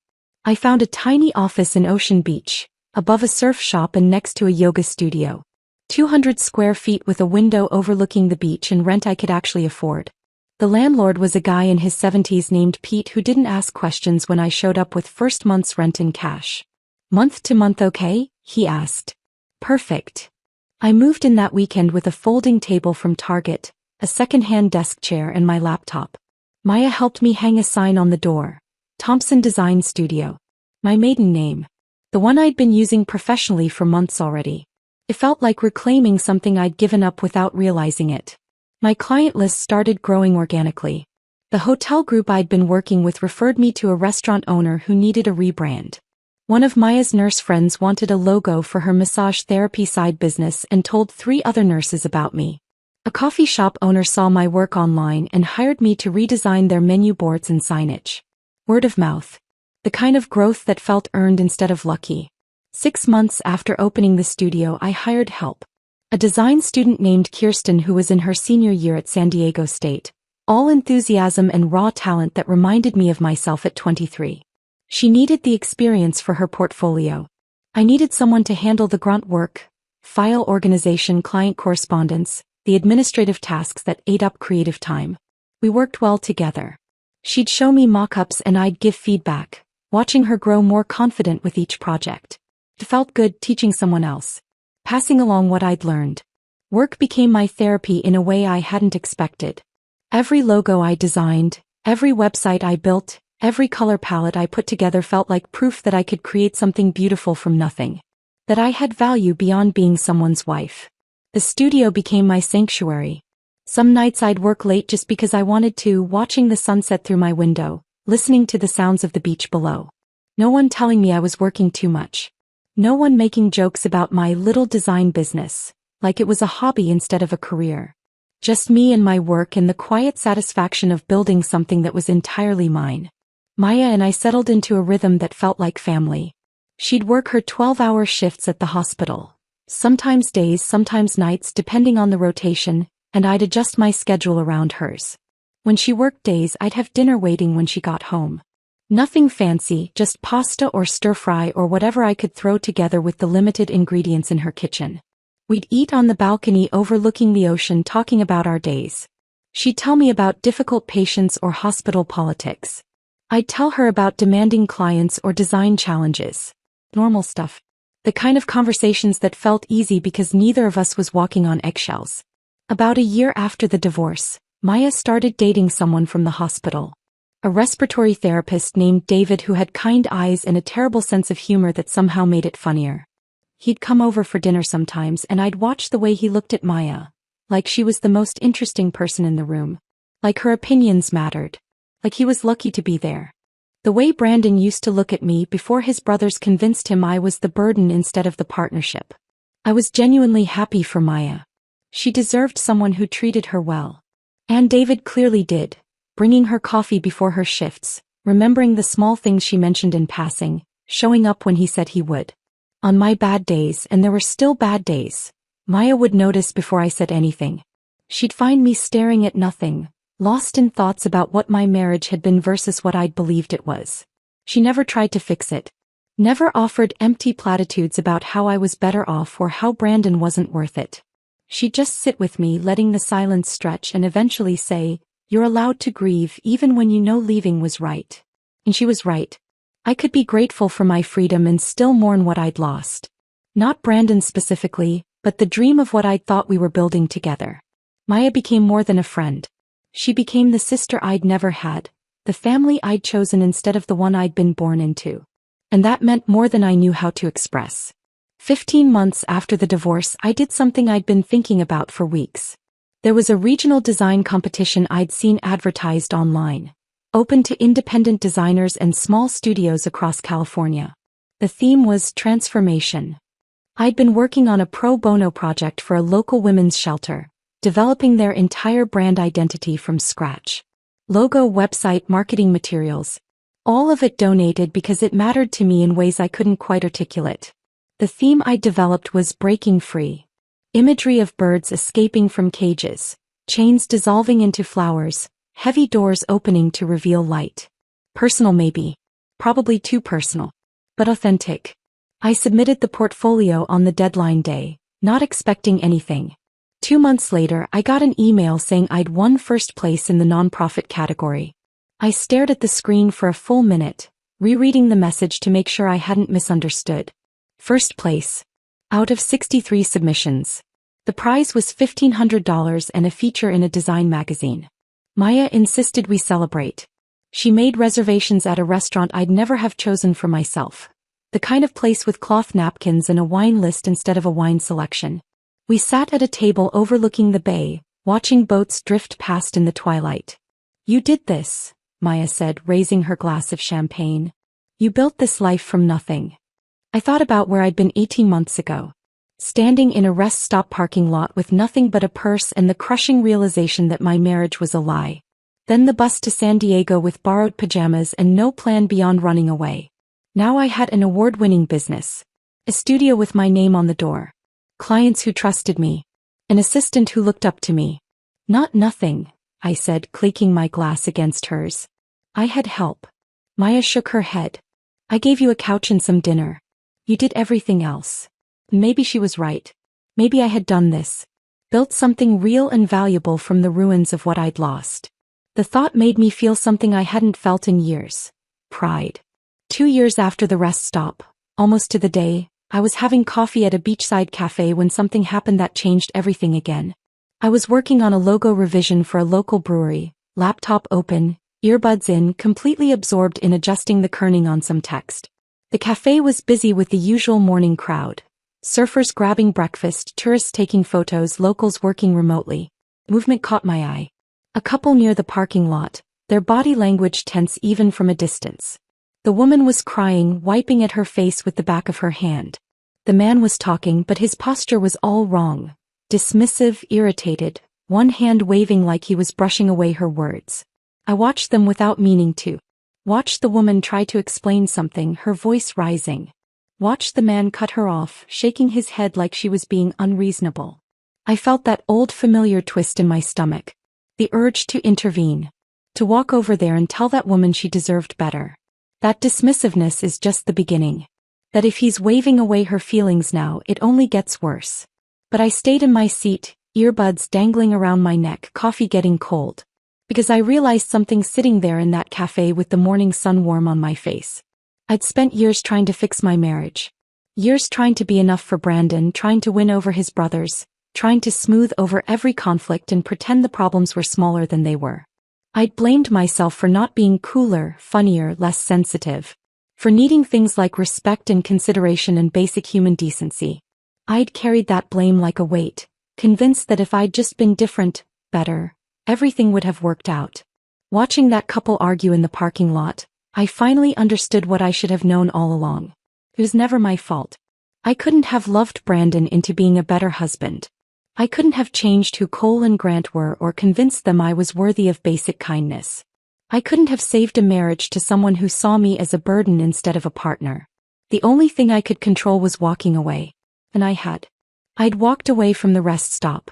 Speaker 1: I found a tiny office in Ocean Beach, above a surf shop and next to a yoga studio. 200 square feet with a window overlooking the beach and rent I could actually afford. The landlord was a guy in his 70s named Pete who didn't ask questions when I showed up with first month's rent in cash. Month to month okay? He asked. Perfect. I moved in that weekend with a folding table from Target, a second-hand desk chair and my laptop. Maya helped me hang a sign on the door. Thompson Design Studio. My maiden name. The one I'd been using professionally for months already. It felt like reclaiming something I'd given up without realizing it. My client list started growing organically. The hotel group I'd been working with referred me to a restaurant owner who needed a rebrand. One of Maya's nurse friends wanted a logo for her massage therapy side business and told 3 other nurses about me. A coffee shop owner saw my work online and hired me to redesign their menu boards and signage. Word of mouth. The kind of growth that felt earned instead of lucky. 6 months after opening the studio, I hired help. A design student named Kirsten who was in her senior year at San Diego State. All enthusiasm and raw talent that reminded me of myself at 23. She needed the experience for her portfolio. I needed someone to handle the grunt work, file organization, client correspondence, the administrative tasks that ate up creative time. We worked well together. She'd show me mock-ups and I'd give feedback, watching her grow more confident with each project. It felt good teaching someone else, passing along what I'd learned. Work became my therapy in a way I hadn't expected. Every logo I designed, every website I built, every color palette I put together felt like proof that I could create something beautiful from nothing. That I had value beyond being someone's wife. The studio became my sanctuary. Some nights I'd work late just because I wanted to, watching the sunset through my window, listening to the sounds of the beach below. No one telling me I was working too much. No one making jokes about my little design business, like it was a hobby instead of a career. Just me and my work and the quiet satisfaction of building something that was entirely mine. Maya and I settled into a rhythm that felt like family. She'd work her 12-hour shifts at the hospital. Sometimes days, sometimes nights, depending on the rotation, and I'd adjust my schedule around hers. When she worked days, I'd have dinner waiting when she got home. Nothing fancy, just pasta or stir-fry or whatever I could throw together with the limited ingredients in her kitchen. We'd eat on the balcony overlooking the ocean, talking about our days. She'd tell me about difficult patients or hospital politics. I'd tell her about demanding clients or design challenges. Normal stuff. The kind of conversations that felt easy because neither of us was walking on eggshells. About a year after the divorce, Maya started dating someone from the hospital. A respiratory therapist named David who had kind eyes and a terrible sense of humor that somehow made it funnier. He'd come over for dinner sometimes and I'd watch the way he looked at Maya, like she was the most interesting person in the room. Like her opinions mattered. Like he was lucky to be there. The way Brandon used to look at me before his brothers convinced him I was the burden instead of the partnership. I was genuinely happy for Maya. She deserved someone who treated her well. And David clearly did, bringing her coffee before her shifts, remembering the small things she mentioned in passing, showing up when he said he would. On my bad days, and there were still bad days, Maya would notice before I said anything. She'd find me staring at nothing, lost in thoughts about what my marriage had been versus what I'd believed it was. She never tried to fix it. Never offered empty platitudes about how I was better off or how Brandon wasn't worth it. She'd just sit with me, letting the silence stretch, and eventually say, "You're allowed to grieve even when you know leaving was right." And she was right. I could be grateful for my freedom and still mourn what I'd lost. Not Brandon specifically, but the dream of what I'd thought we were building together. Maya became more than a friend. She became the sister I'd never had, the family I'd chosen instead of the one I'd been born into. And that meant more than I knew how to express. 15 months after the divorce, I did something I'd been thinking about for weeks. There was a regional design competition I'd seen advertised online, open to independent designers and small studios across California. The theme was transformation. I'd been working on a pro bono project for a local women's shelter, developing their entire brand identity from scratch. Logo, website, marketing materials. All of it donated because it mattered to me in ways I couldn't quite articulate. The theme I developed was breaking free. Imagery of birds escaping from cages, chains dissolving into flowers, heavy doors opening to reveal light. Personal maybe. Probably too personal. But authentic. I submitted the portfolio on the deadline day, not expecting anything. 2 months later, I got an email saying I'd won first place in the nonprofit category. I stared at the screen for a full minute, rereading the message to make sure I hadn't misunderstood. First place. Out of 63 submissions. The prize was $1,500 and a feature in a design magazine. Maya insisted we celebrate. She made reservations at a restaurant I'd never have chosen for myself. The kind of place with cloth napkins and a wine list instead of a wine selection. We sat at a table overlooking the bay, watching boats drift past in the twilight. "You did this," Maya said, raising her glass of champagne. "You built this life from nothing." I thought about where I'd been 18 months ago. Standing in a rest stop parking lot with nothing but a purse and the crushing realization that my marriage was a lie. Then the bus to San Diego with borrowed pajamas and no plan beyond running away. Now I had an award-winning business. A studio with my name on the door. Clients who trusted me. An assistant who looked up to me. "Not nothing," I said, clicking my glass against hers. "I had help." Maya shook her head. "I gave you a couch and some dinner. You did everything else." Maybe she was right. Maybe I had done this. Built something real and valuable from the ruins of what I'd lost. The thought made me feel something I hadn't felt in years. Pride. 2 years after the rest stop, almost to the day, I was having coffee at a beachside cafe when something happened that changed everything again. I was working on a logo revision for a local brewery, laptop open, earbuds in, completely absorbed in adjusting the kerning on some text. The cafe was busy with the usual morning crowd. Surfers grabbing breakfast, tourists taking photos, locals working remotely. Movement caught my eye. A couple near the parking lot, their body language tense even from a distance. The woman was crying, wiping at her face with the back of her hand. The man was talking, but his posture was all wrong. Dismissive, irritated, one hand waving like he was brushing away her words. I watched them without meaning to. Watched the woman try to explain something, her voice rising. Watched the man cut her off, shaking his head like she was being unreasonable. I felt that old familiar twist in my stomach. The urge to intervene. To walk over there and tell that woman she deserved better. That dismissiveness is just the beginning. That if he's waving away her feelings now, it only gets worse. But I stayed in my seat, earbuds dangling around my neck, coffee getting cold. Because I realized something sitting there in that cafe with the morning sun warm on my face. I'd spent years trying to fix my marriage. Years trying to be enough for Brandon, trying to win over his brothers, trying to smooth over every conflict and pretend the problems were smaller than they were. I'd blamed myself for not being cooler, funnier, less sensitive. For needing things like respect and consideration and basic human decency. I'd carried that blame like a weight, convinced that if I'd just been different, better, everything would have worked out. Watching that couple argue in the parking lot, I finally understood what I should have known all along. It was never my fault. I couldn't have loved Brandon into being a better husband. I couldn't have changed who Cole and Grant were or convinced them I was worthy of basic kindness. I couldn't have saved a marriage to someone who saw me as a burden instead of a partner. The only thing I could control was walking away. And I had. I'd walked away from the rest stop.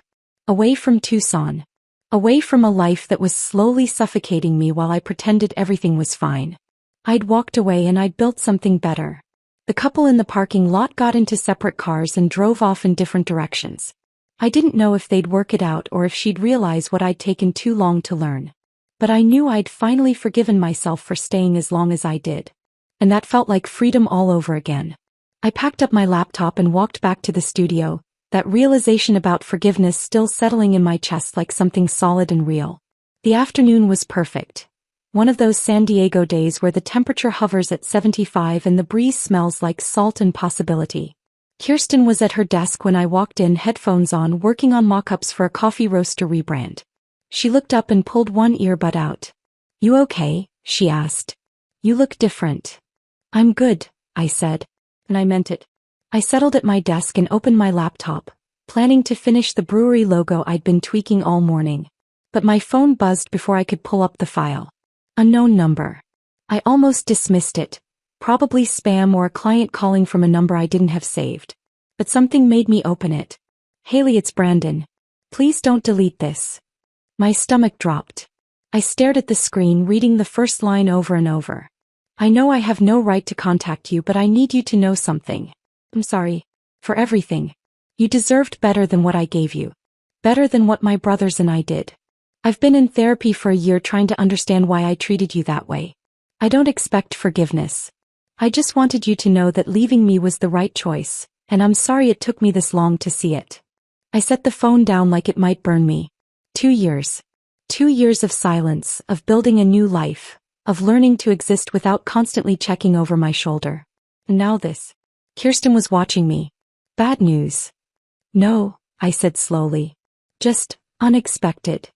Speaker 1: Away from Tucson. Away from a life that was slowly suffocating me while I pretended everything was fine. I'd walked away and I'd built something better. The couple in the parking lot got into separate cars and drove off in different directions. I didn't know if they'd work it out or if she'd realize what I'd taken too long to learn. But I knew I'd finally forgiven myself for staying as long as I did. And that felt like freedom all over again. I packed up my laptop and walked back to the studio, that realization about forgiveness still settling in my chest like something solid and real. The afternoon was perfect. One of those San Diego days where the temperature hovers at 75 and the breeze smells like salt and possibility. Kirsten was at her desk when I walked in, headphones on, working on mock-ups for a coffee roaster rebrand. She looked up and pulled one earbud out. "You okay?" she asked. "You look different." "I'm good," I said. And I meant it. I settled at my desk and opened my laptop, planning to finish the brewery logo I'd been tweaking all morning. But my phone buzzed before I could pull up the file. Unknown number. I almost dismissed it. Probably spam or a client calling from a number I didn't have saved. But something made me open it. "Haley, it's Brandon. Please don't delete this." My stomach dropped. I stared at the screen, reading the first line over and over. "I know I have no right to contact you, but I need you to know something. I'm sorry. For everything. You deserved better than what I gave you. Better than what my brothers and I did. I've been in therapy for a year trying to understand why I treated you that way. I don't expect forgiveness. I just wanted you to know that leaving me was the right choice, and I'm sorry it took me this long to see it." I set the phone down like it might burn me. 2 years. 2 years of silence, of building a new life, of learning to exist without constantly checking over my shoulder. And now this. Kirsten was watching me. "Bad news." "No," I said slowly. "Just unexpected."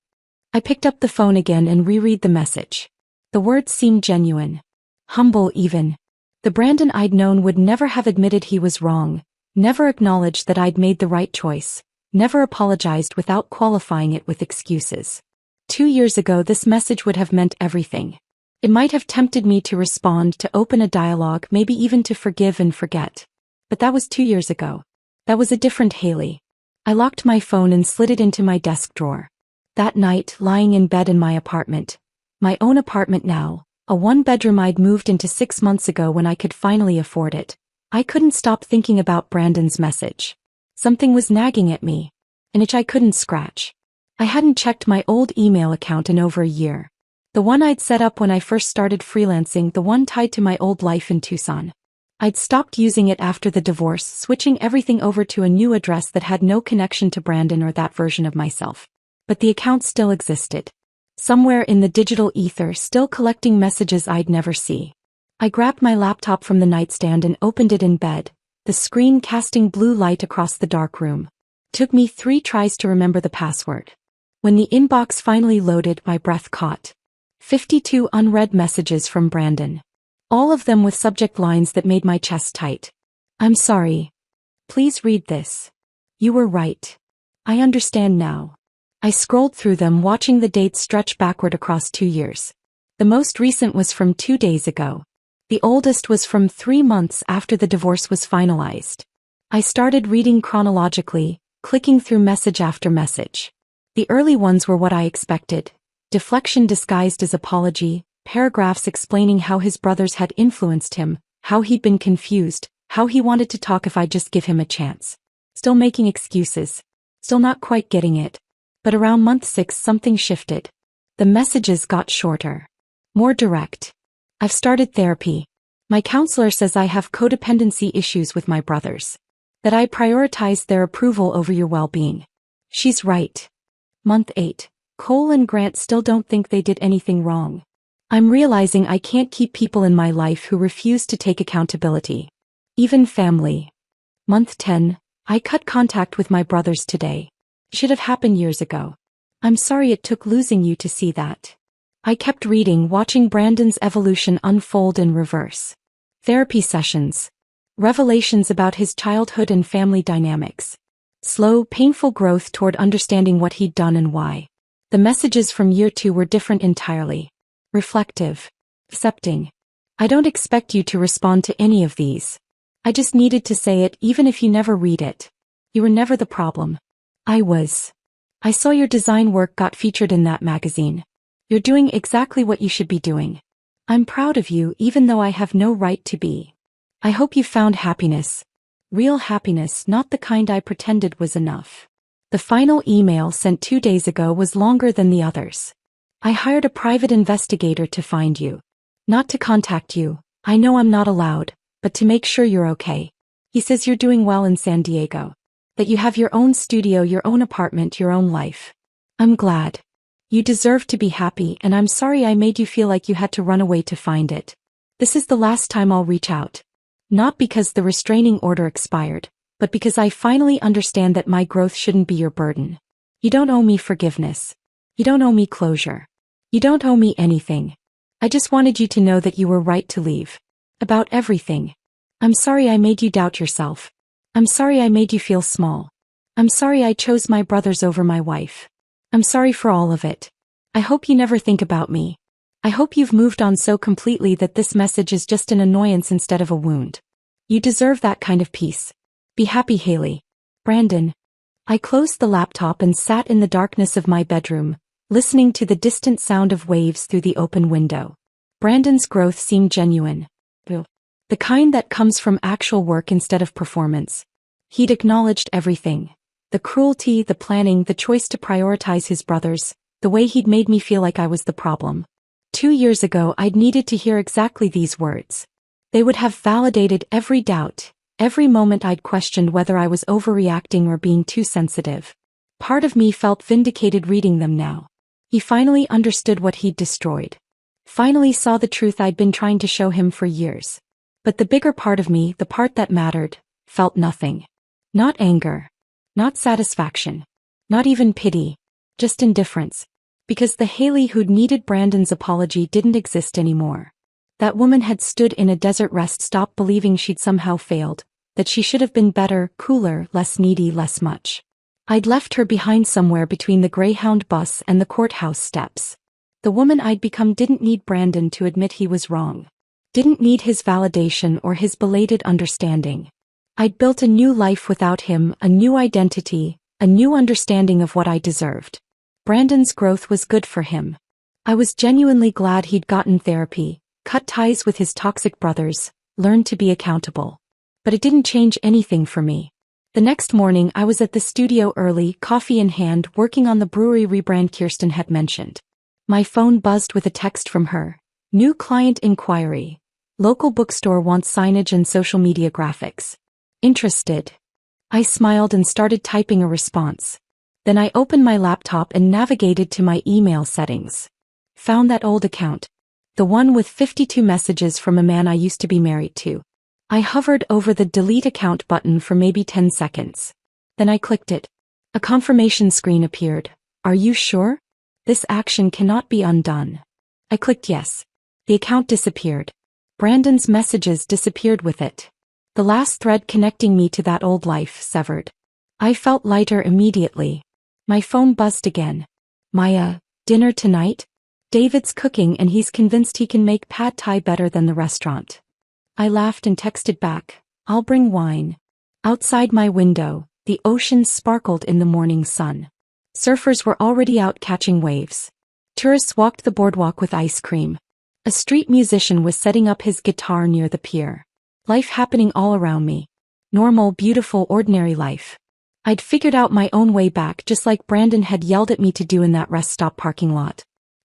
Speaker 1: I picked up the phone again and reread the message. The words seemed genuine. Humble even. The Brandon I'd known would never have admitted he was wrong, never acknowledged that I'd made the right choice, never apologized without qualifying it with excuses. 2 years ago this message would have meant everything. It might have tempted me to respond, to open a dialogue, maybe even to forgive and forget. But that was 2 years ago. That was a different Haley. I locked my phone and slid it into my desk drawer. That night, lying in bed in my apartment, my own apartment now, a one-bedroom I'd moved into 6 months ago when I could finally afford it, I couldn't stop thinking about Brandon's message. Something was nagging at me, an itch I couldn't scratch. I hadn't checked my old email account in over a year. The one I'd set up when I first started freelancing, the one tied to my old life in Tucson. I'd stopped using it after the divorce, switching everything over to a new address that had no connection to Brandon or that version of myself. But the account still existed. Somewhere in the digital ether, still collecting messages I'd never see. I grabbed my laptop from the nightstand and opened it in bed, the screen casting blue light across the dark room. Took me 3 tries to remember the password. When the inbox finally loaded, my breath caught. 52 unread messages from Brandon. All of them with subject lines that made my chest tight. "I'm sorry. Please read this. You were right. I understand now." I scrolled through them, watching the dates stretch backward across 2 years. The most recent was from 2 days ago. The oldest was from 3 months after the divorce was finalized. I started reading chronologically, clicking through message after message. The early ones were what I expected. Deflection disguised as apology, paragraphs explaining how his brothers had influenced him, how he'd been confused, how he wanted to talk if I'd just give him a chance. Still making excuses. Still not quite getting it. But around month 6 something shifted. The messages got shorter. More direct. "I've started therapy. My counselor says I have codependency issues with my brothers. That I prioritize their approval over your well-being. She's right. Month 8. Cole and Grant still don't think they did anything wrong. I'm realizing I can't keep people in my life who refuse to take accountability. Even family. Month 10. I cut contact with my brothers today. Should have happened years ago. I'm sorry it took losing you to see that." I kept reading, watching Brandon's evolution unfold in reverse. Therapy sessions. Revelations about his childhood and family dynamics. Slow, painful growth toward understanding what he'd done and why. The messages from year 2 were different entirely. Reflective. Accepting. "I don't expect you to respond to any of these. I just needed to say it even if you never read it. You were never the problem. I was." I saw your design work got featured in that magazine. You're doing exactly what you should be doing. I'm proud of you even though I have no right to be. I hope you found happiness. Real happiness, not the kind I pretended was enough. The final email sent 2 days ago was longer than the others. I hired a private investigator to find you. Not to contact you, I know I'm not allowed, but to make sure you're okay. He says you're doing well in San Diego. That you have your own studio, your own apartment, your own life. I'm glad. You deserve to be happy, and I'm sorry I made you feel like you had to run away to find it. This is the last time I'll reach out. Not because the restraining order expired, but because I finally understand that my growth shouldn't be your burden. You don't owe me forgiveness. You don't owe me closure. You don't owe me anything. I just wanted you to know that you were right to leave. About everything. I'm sorry I made you doubt yourself. I'm sorry I made you feel small. I'm sorry I chose my brothers over my wife. I'm sorry for all of it. I hope you never think about me. I hope you've moved on so completely that this message is just an annoyance instead of a wound. You deserve that kind of peace. Be happy, Haley. Brandon. I closed the laptop and sat in the darkness of my bedroom, listening to the distant sound of waves through the open window. Brandon's growth seemed genuine. The kind that comes from actual work instead of performance. He'd acknowledged everything. The cruelty, the planning, the choice to prioritize his brothers, the way he'd made me feel like I was the problem. 2 years ago I'd needed to hear exactly these words. They would have validated every doubt, every moment I'd questioned whether I was overreacting or being too sensitive. Part of me felt vindicated reading them now. He finally understood what he'd destroyed. Finally saw the truth I'd been trying to show him for years. But the bigger part of me, the part that mattered, felt nothing. Not anger. Not satisfaction. Not even pity. Just indifference. Because the Haley who'd needed Brandon's apology didn't exist anymore. That woman had stood in a desert rest stop believing she'd somehow failed, that she should have been better, cooler, less needy, less much. I'd left her behind somewhere between the Greyhound bus and the courthouse steps. The woman I'd become didn't need Brandon to admit he was wrong. Didn't need his validation or his belated understanding. I'd built a new life without him, a new identity, a new understanding of what I deserved. Brandon's growth was good for him. I was genuinely glad he'd gotten therapy, cut ties with his toxic brothers, learned to be accountable. But it didn't change anything for me. The next morning I was at the studio early, coffee in hand, working on the brewery rebrand Kirsten had mentioned. My phone buzzed with a text from her. New client inquiry. Local bookstore wants signage and social media graphics. Interested? I smiled and started typing a response. Then I opened my laptop and navigated to my email settings. Found that old account. The one with 52 messages from a man I used to be married to. I hovered over the delete account button for maybe 10 seconds. Then I clicked it. A confirmation screen appeared. Are you sure? This action cannot be undone. I clicked yes. The account disappeared. Brandon's messages disappeared with it. The last thread connecting me to that old life severed. I felt lighter immediately. My phone buzzed again. Maya, dinner tonight? David's cooking and he's convinced he can make pad thai better than the restaurant. I laughed and texted back, I'll bring wine. Outside my window, the ocean sparkled in the morning sun. Surfers were already out catching waves. Tourists walked the boardwalk with ice cream. A street musician was setting up his guitar near the pier. Life happening all around me. Normal, beautiful, ordinary life. I'd figured out my own way back just like Brandon had yelled at me to do in that rest stop parking lot.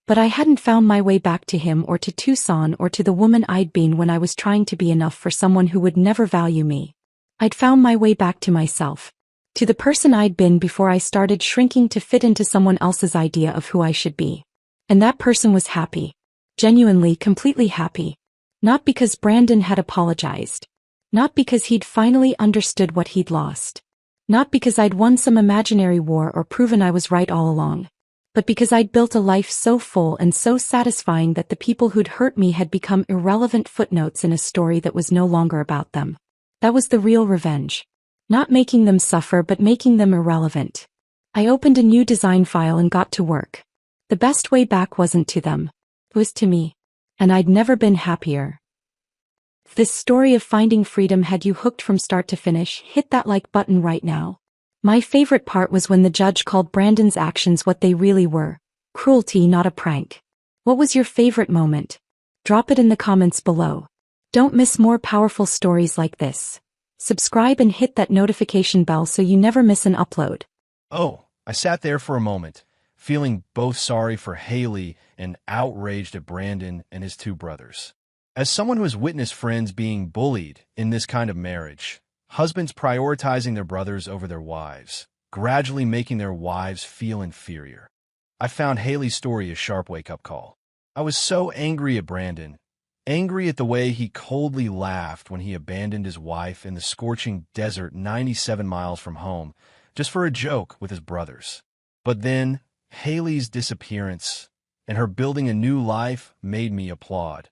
Speaker 1: But I hadn't found my way back to him or to Tucson or to the woman I'd been when I was trying to be enough for someone who would never value me. I'd found my way back to myself. To the person I'd been before I started shrinking to fit into someone else's idea of who I should be. And that person was happy. Genuinely, completely happy. Not because Brandon had apologized. Not because he'd finally understood what he'd lost. Not because I'd won some imaginary war or proven I was right all along. But because I'd built a life so full and so satisfying that the people who'd hurt me had become irrelevant footnotes in a story that was no longer about them. That was the real revenge. Not making them suffer but making them irrelevant. I opened a new design file and got to work. The best way back wasn't to them. It was to me. And I'd never been happier. If this story of finding freedom had you hooked from start to finish, hit that like button right now. My favorite part was when the judge called Brandon's actions what they really were: cruelty, not a prank. What was your favorite moment? Drop it in the comments below. Don't miss more powerful stories like this. Subscribe and hit that notification bell so you never miss an upload.
Speaker 2: Oh, I sat there for a moment, feeling both sorry for Haley and outraged at Brandon and his two brothers. As someone who has witnessed friends being bullied in this kind of marriage, husbands prioritizing their brothers over their wives, gradually making their wives feel inferior, I found Haley's story a sharp wake-up call. I was so angry at Brandon, angry at the way he coldly laughed when he abandoned his wife in the scorching desert 97 miles from home, just for a joke with his brothers. But then, Haley's disappearance and her building a new life made me applaud.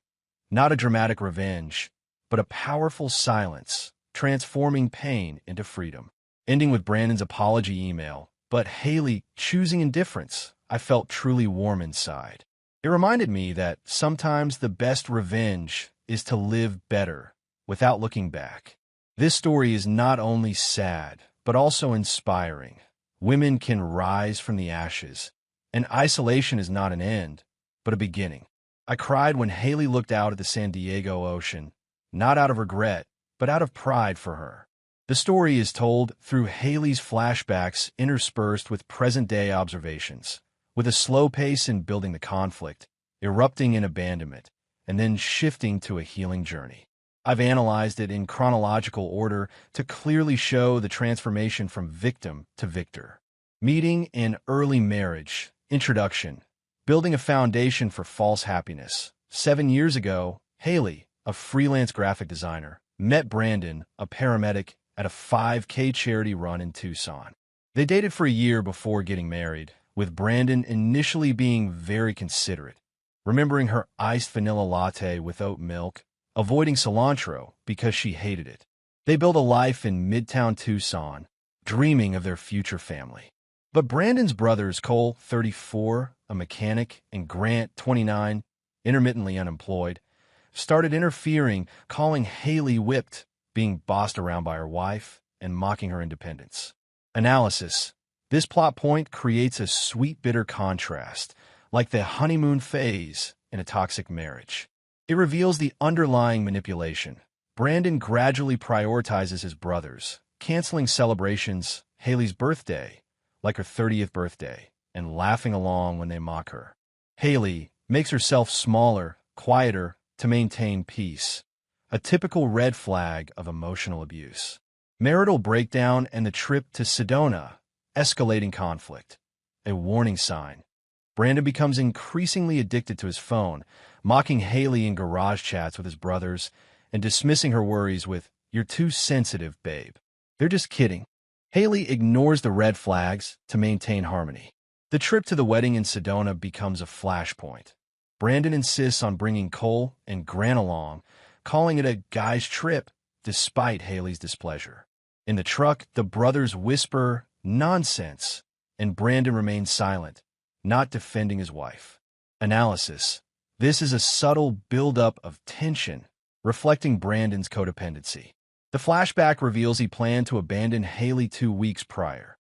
Speaker 2: Not a dramatic revenge, but a powerful silence, transforming pain into freedom. Ending with Brandon's apology email, but Haley choosing indifference, I felt truly warm inside. It reminded me that sometimes the best revenge is to live better without looking back. This story is not only sad, but also inspiring. Women can rise from the ashes, and isolation is not an end, but a beginning. I cried when Haley looked out at the San Diego ocean, not out of regret, but out of pride for her. The story is told through Haley's flashbacks interspersed with present-day observations, with a slow pace in building the conflict, erupting in abandonment, and then shifting to a healing journey. I've analyzed it in chronological order to clearly show the transformation from victim to victor. Meeting in early marriage, introduction, building a foundation for false happiness. 7 years ago, Haley, a freelance graphic designer, met Brandon, a paramedic, at a 5K charity run in Tucson. They dated for a year before getting married, with Brandon initially being very considerate, remembering her iced vanilla latte with oat milk, avoiding cilantro because she hated it. They built a life in Midtown Tucson, dreaming of their future family. But Brandon's brothers, Cole, 34, a mechanic, and Grant, 29, intermittently unemployed, started interfering, calling Haley whipped, being bossed around by her wife, and mocking her independence. Analysis. This plot point creates a sweet, bitter contrast, like the honeymoon phase in a toxic marriage. It reveals the underlying manipulation. Brandon gradually prioritizes his brothers, canceling celebrations, Haley's birthday, like her 30th birthday, and laughing along when they mock her. Haley makes herself smaller, quieter, to maintain peace, a typical red flag of emotional abuse. Marital breakdown and the trip to Sedona, escalating conflict, a warning sign. Brandon becomes increasingly addicted to his phone, mocking Haley in garage chats with his brothers and dismissing her worries with, "You're too sensitive, babe." They're just kidding. Haley ignores the red flags to maintain harmony. The trip to the wedding in Sedona becomes a flashpoint. Brandon insists on bringing Cole and Grant along, calling it a guy's trip, despite Haley's displeasure. In the truck, the brothers whisper nonsense, and Brandon remains silent, not defending his wife. Analysis. This is a subtle buildup of tension, reflecting Brandon's codependency. The flashback reveals he planned to abandon Haley 2 weeks prior.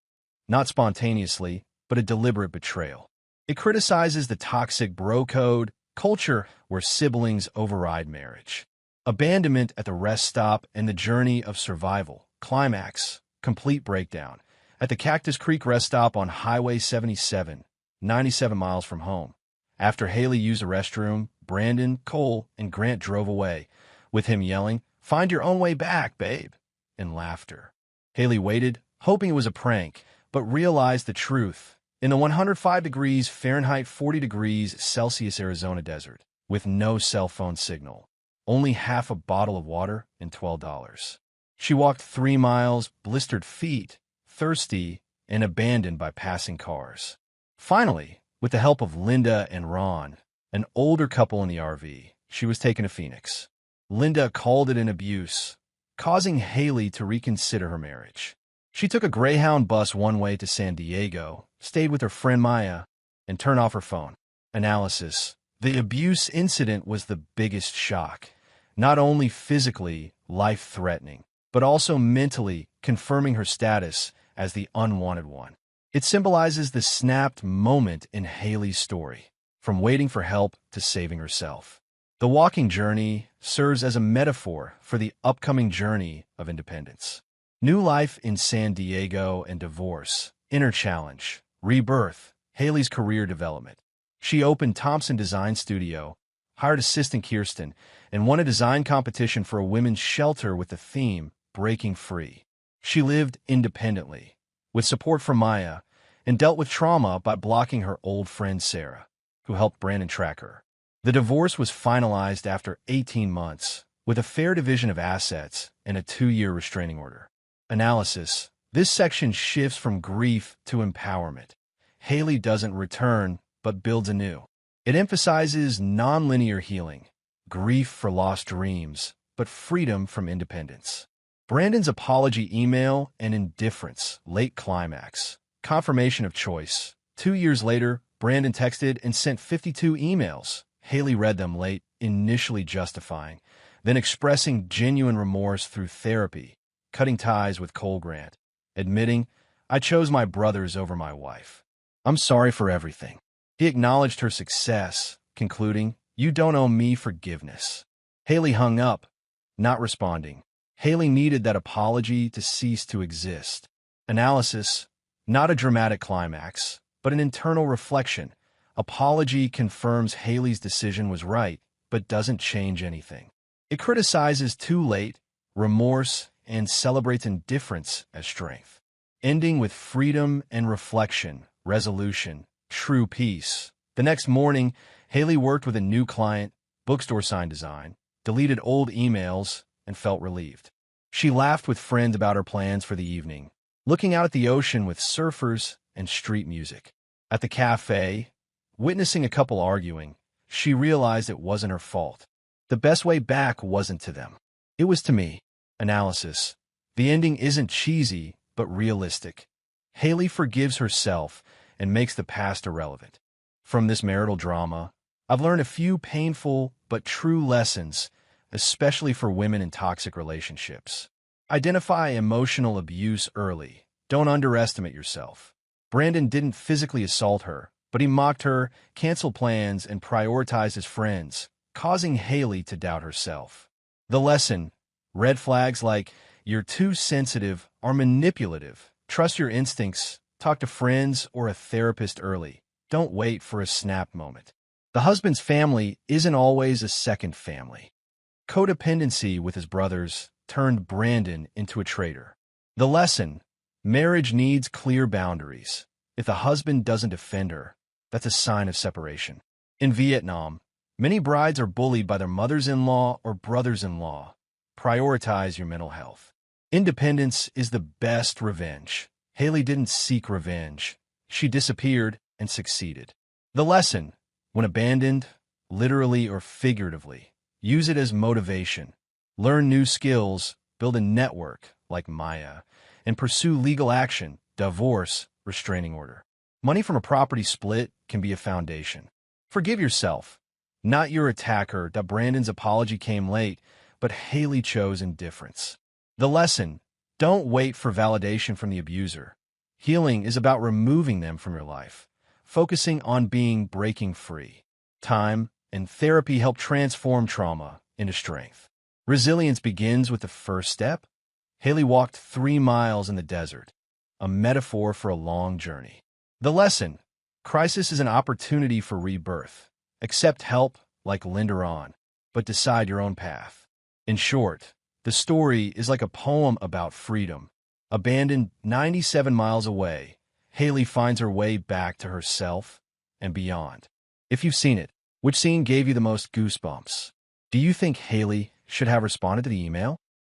Speaker 2: Not spontaneously, but a deliberate betrayal. It criticizes the toxic bro code culture where siblings override marriage. Abandonment at the rest stop and the journey of survival. Climax. Complete breakdown. At the Cactus Creek rest stop on Highway 77, 97 miles from home. After Haley used the restroom, Brandon, Cole, and Grant drove away, with him yelling, "Find your own way back, babe," and laughter. Haley waited, hoping it was a prank, but realized the truth. In the 105 degrees Fahrenheit 40 degrees Celsius Arizona desert, with no cell phone signal, only half a bottle of water and $12. She walked 3 miles, blistered feet, thirsty, and abandoned by passing cars. Finally, with the help of Linda and Ron, an older couple in the RV, she was taken to Phoenix. Linda called it an abuse, causing Haley to reconsider her marriage. She took a Greyhound bus one way to San Diego, stayed with her friend Maya, and turned off her phone. Analysis. The abuse incident was the biggest shock, not only physically life-threatening, but also mentally confirming her status as the unwanted one. It symbolizes the snapped moment in Haley's story, from waiting for help to saving herself. The walking journey serves as a metaphor for the upcoming journey of independence. New life in San Diego and divorce, inner challenge, rebirth, Haley's career development. She opened Thompson Design Studio, hired assistant Kirsten, and won a design competition for a women's shelter with the theme, Breaking Free. She lived independently, with support from Maya, and dealt with trauma by blocking her old friend Sarah, who helped Brandon track her. The divorce was finalized after 18 months, with a fair division of assets and a 2-year restraining order. Analysis. This section shifts from grief to empowerment. Haley doesn't return, but builds anew. It emphasizes non-linear healing, grief for lost dreams, but freedom from independence. Brandon's apology email and indifference, late climax, confirmation of choice. 2 years later, Brandon texted and sent 52 emails. Haley read them late, initially justifying, then expressing genuine remorse through therapy, cutting ties with Cole Grant, admitting, "I chose my brothers over my wife. I'm sorry for everything." He acknowledged her success, concluding, "You don't owe me forgiveness." Haley hung up, not responding. Haley needed that apology to cease to exist. Analysis. Not a dramatic climax, but an internal reflection. Apology confirms Haley's decision was right, but doesn't change anything. It criticizes too late, remorse, and celebrates indifference as strength. Ending with freedom and reflection, resolution, true peace. The next morning, Haley worked with a new client, bookstore sign design, deleted old emails, and felt relieved. She laughed with friends about her plans for the evening, looking out at the ocean with surfers and street music. At the cafe, witnessing a couple arguing, she realized it wasn't her fault. The best way back wasn't to them. It was to me. Analysis. The ending isn't cheesy, but realistic. Haley forgives herself and makes the past irrelevant. From this marital drama, I've learned a few painful but true lessons, especially for women in toxic relationships. Identify emotional abuse early. Don't underestimate yourself. Brandon didn't physically assault her, but he mocked her, canceled plans, and prioritized his friends, causing Haley to doubt herself. The lesson: red flags like, "You're too sensitive," are manipulative. Trust your instincts. Talk to friends or a therapist early. Don't wait for a snap moment. The husband's family isn't always a second family. Codependency with his brothers turned Brandon into a traitor. The lesson: marriage needs clear boundaries. If the husband doesn't defend her, that's a sign of separation. In Vietnam, many brides are bullied by their mothers-in-law or brothers-in-law. Prioritize your mental health. Independence is the best revenge. Haley didn't seek revenge. She disappeared and succeeded. The lesson: when abandoned, literally or figuratively, use it as motivation. Learn new skills, build a network like Maya, and pursue legal action, divorce, restraining order. Money from a property split can be a foundation. Forgive yourself. Not your attacker. Brandon's apology came late, but Haley chose indifference. The lesson: don't wait for validation from the abuser. Healing is about removing them from your life, focusing on breaking free. Time and therapy help transform trauma into strength. Resilience begins with the first step. Haley walked 3 miles in the desert, a metaphor for a long journey. The lesson: crisis is an opportunity for rebirth. Accept help like lend her on, but decide your own path. In short, the story is like a poem about freedom. Abandoned 97 miles away, Haley finds her way back to herself and beyond. If you've seen it, which scene gave you the most goosebumps? Do you think Haley should have responded to the email?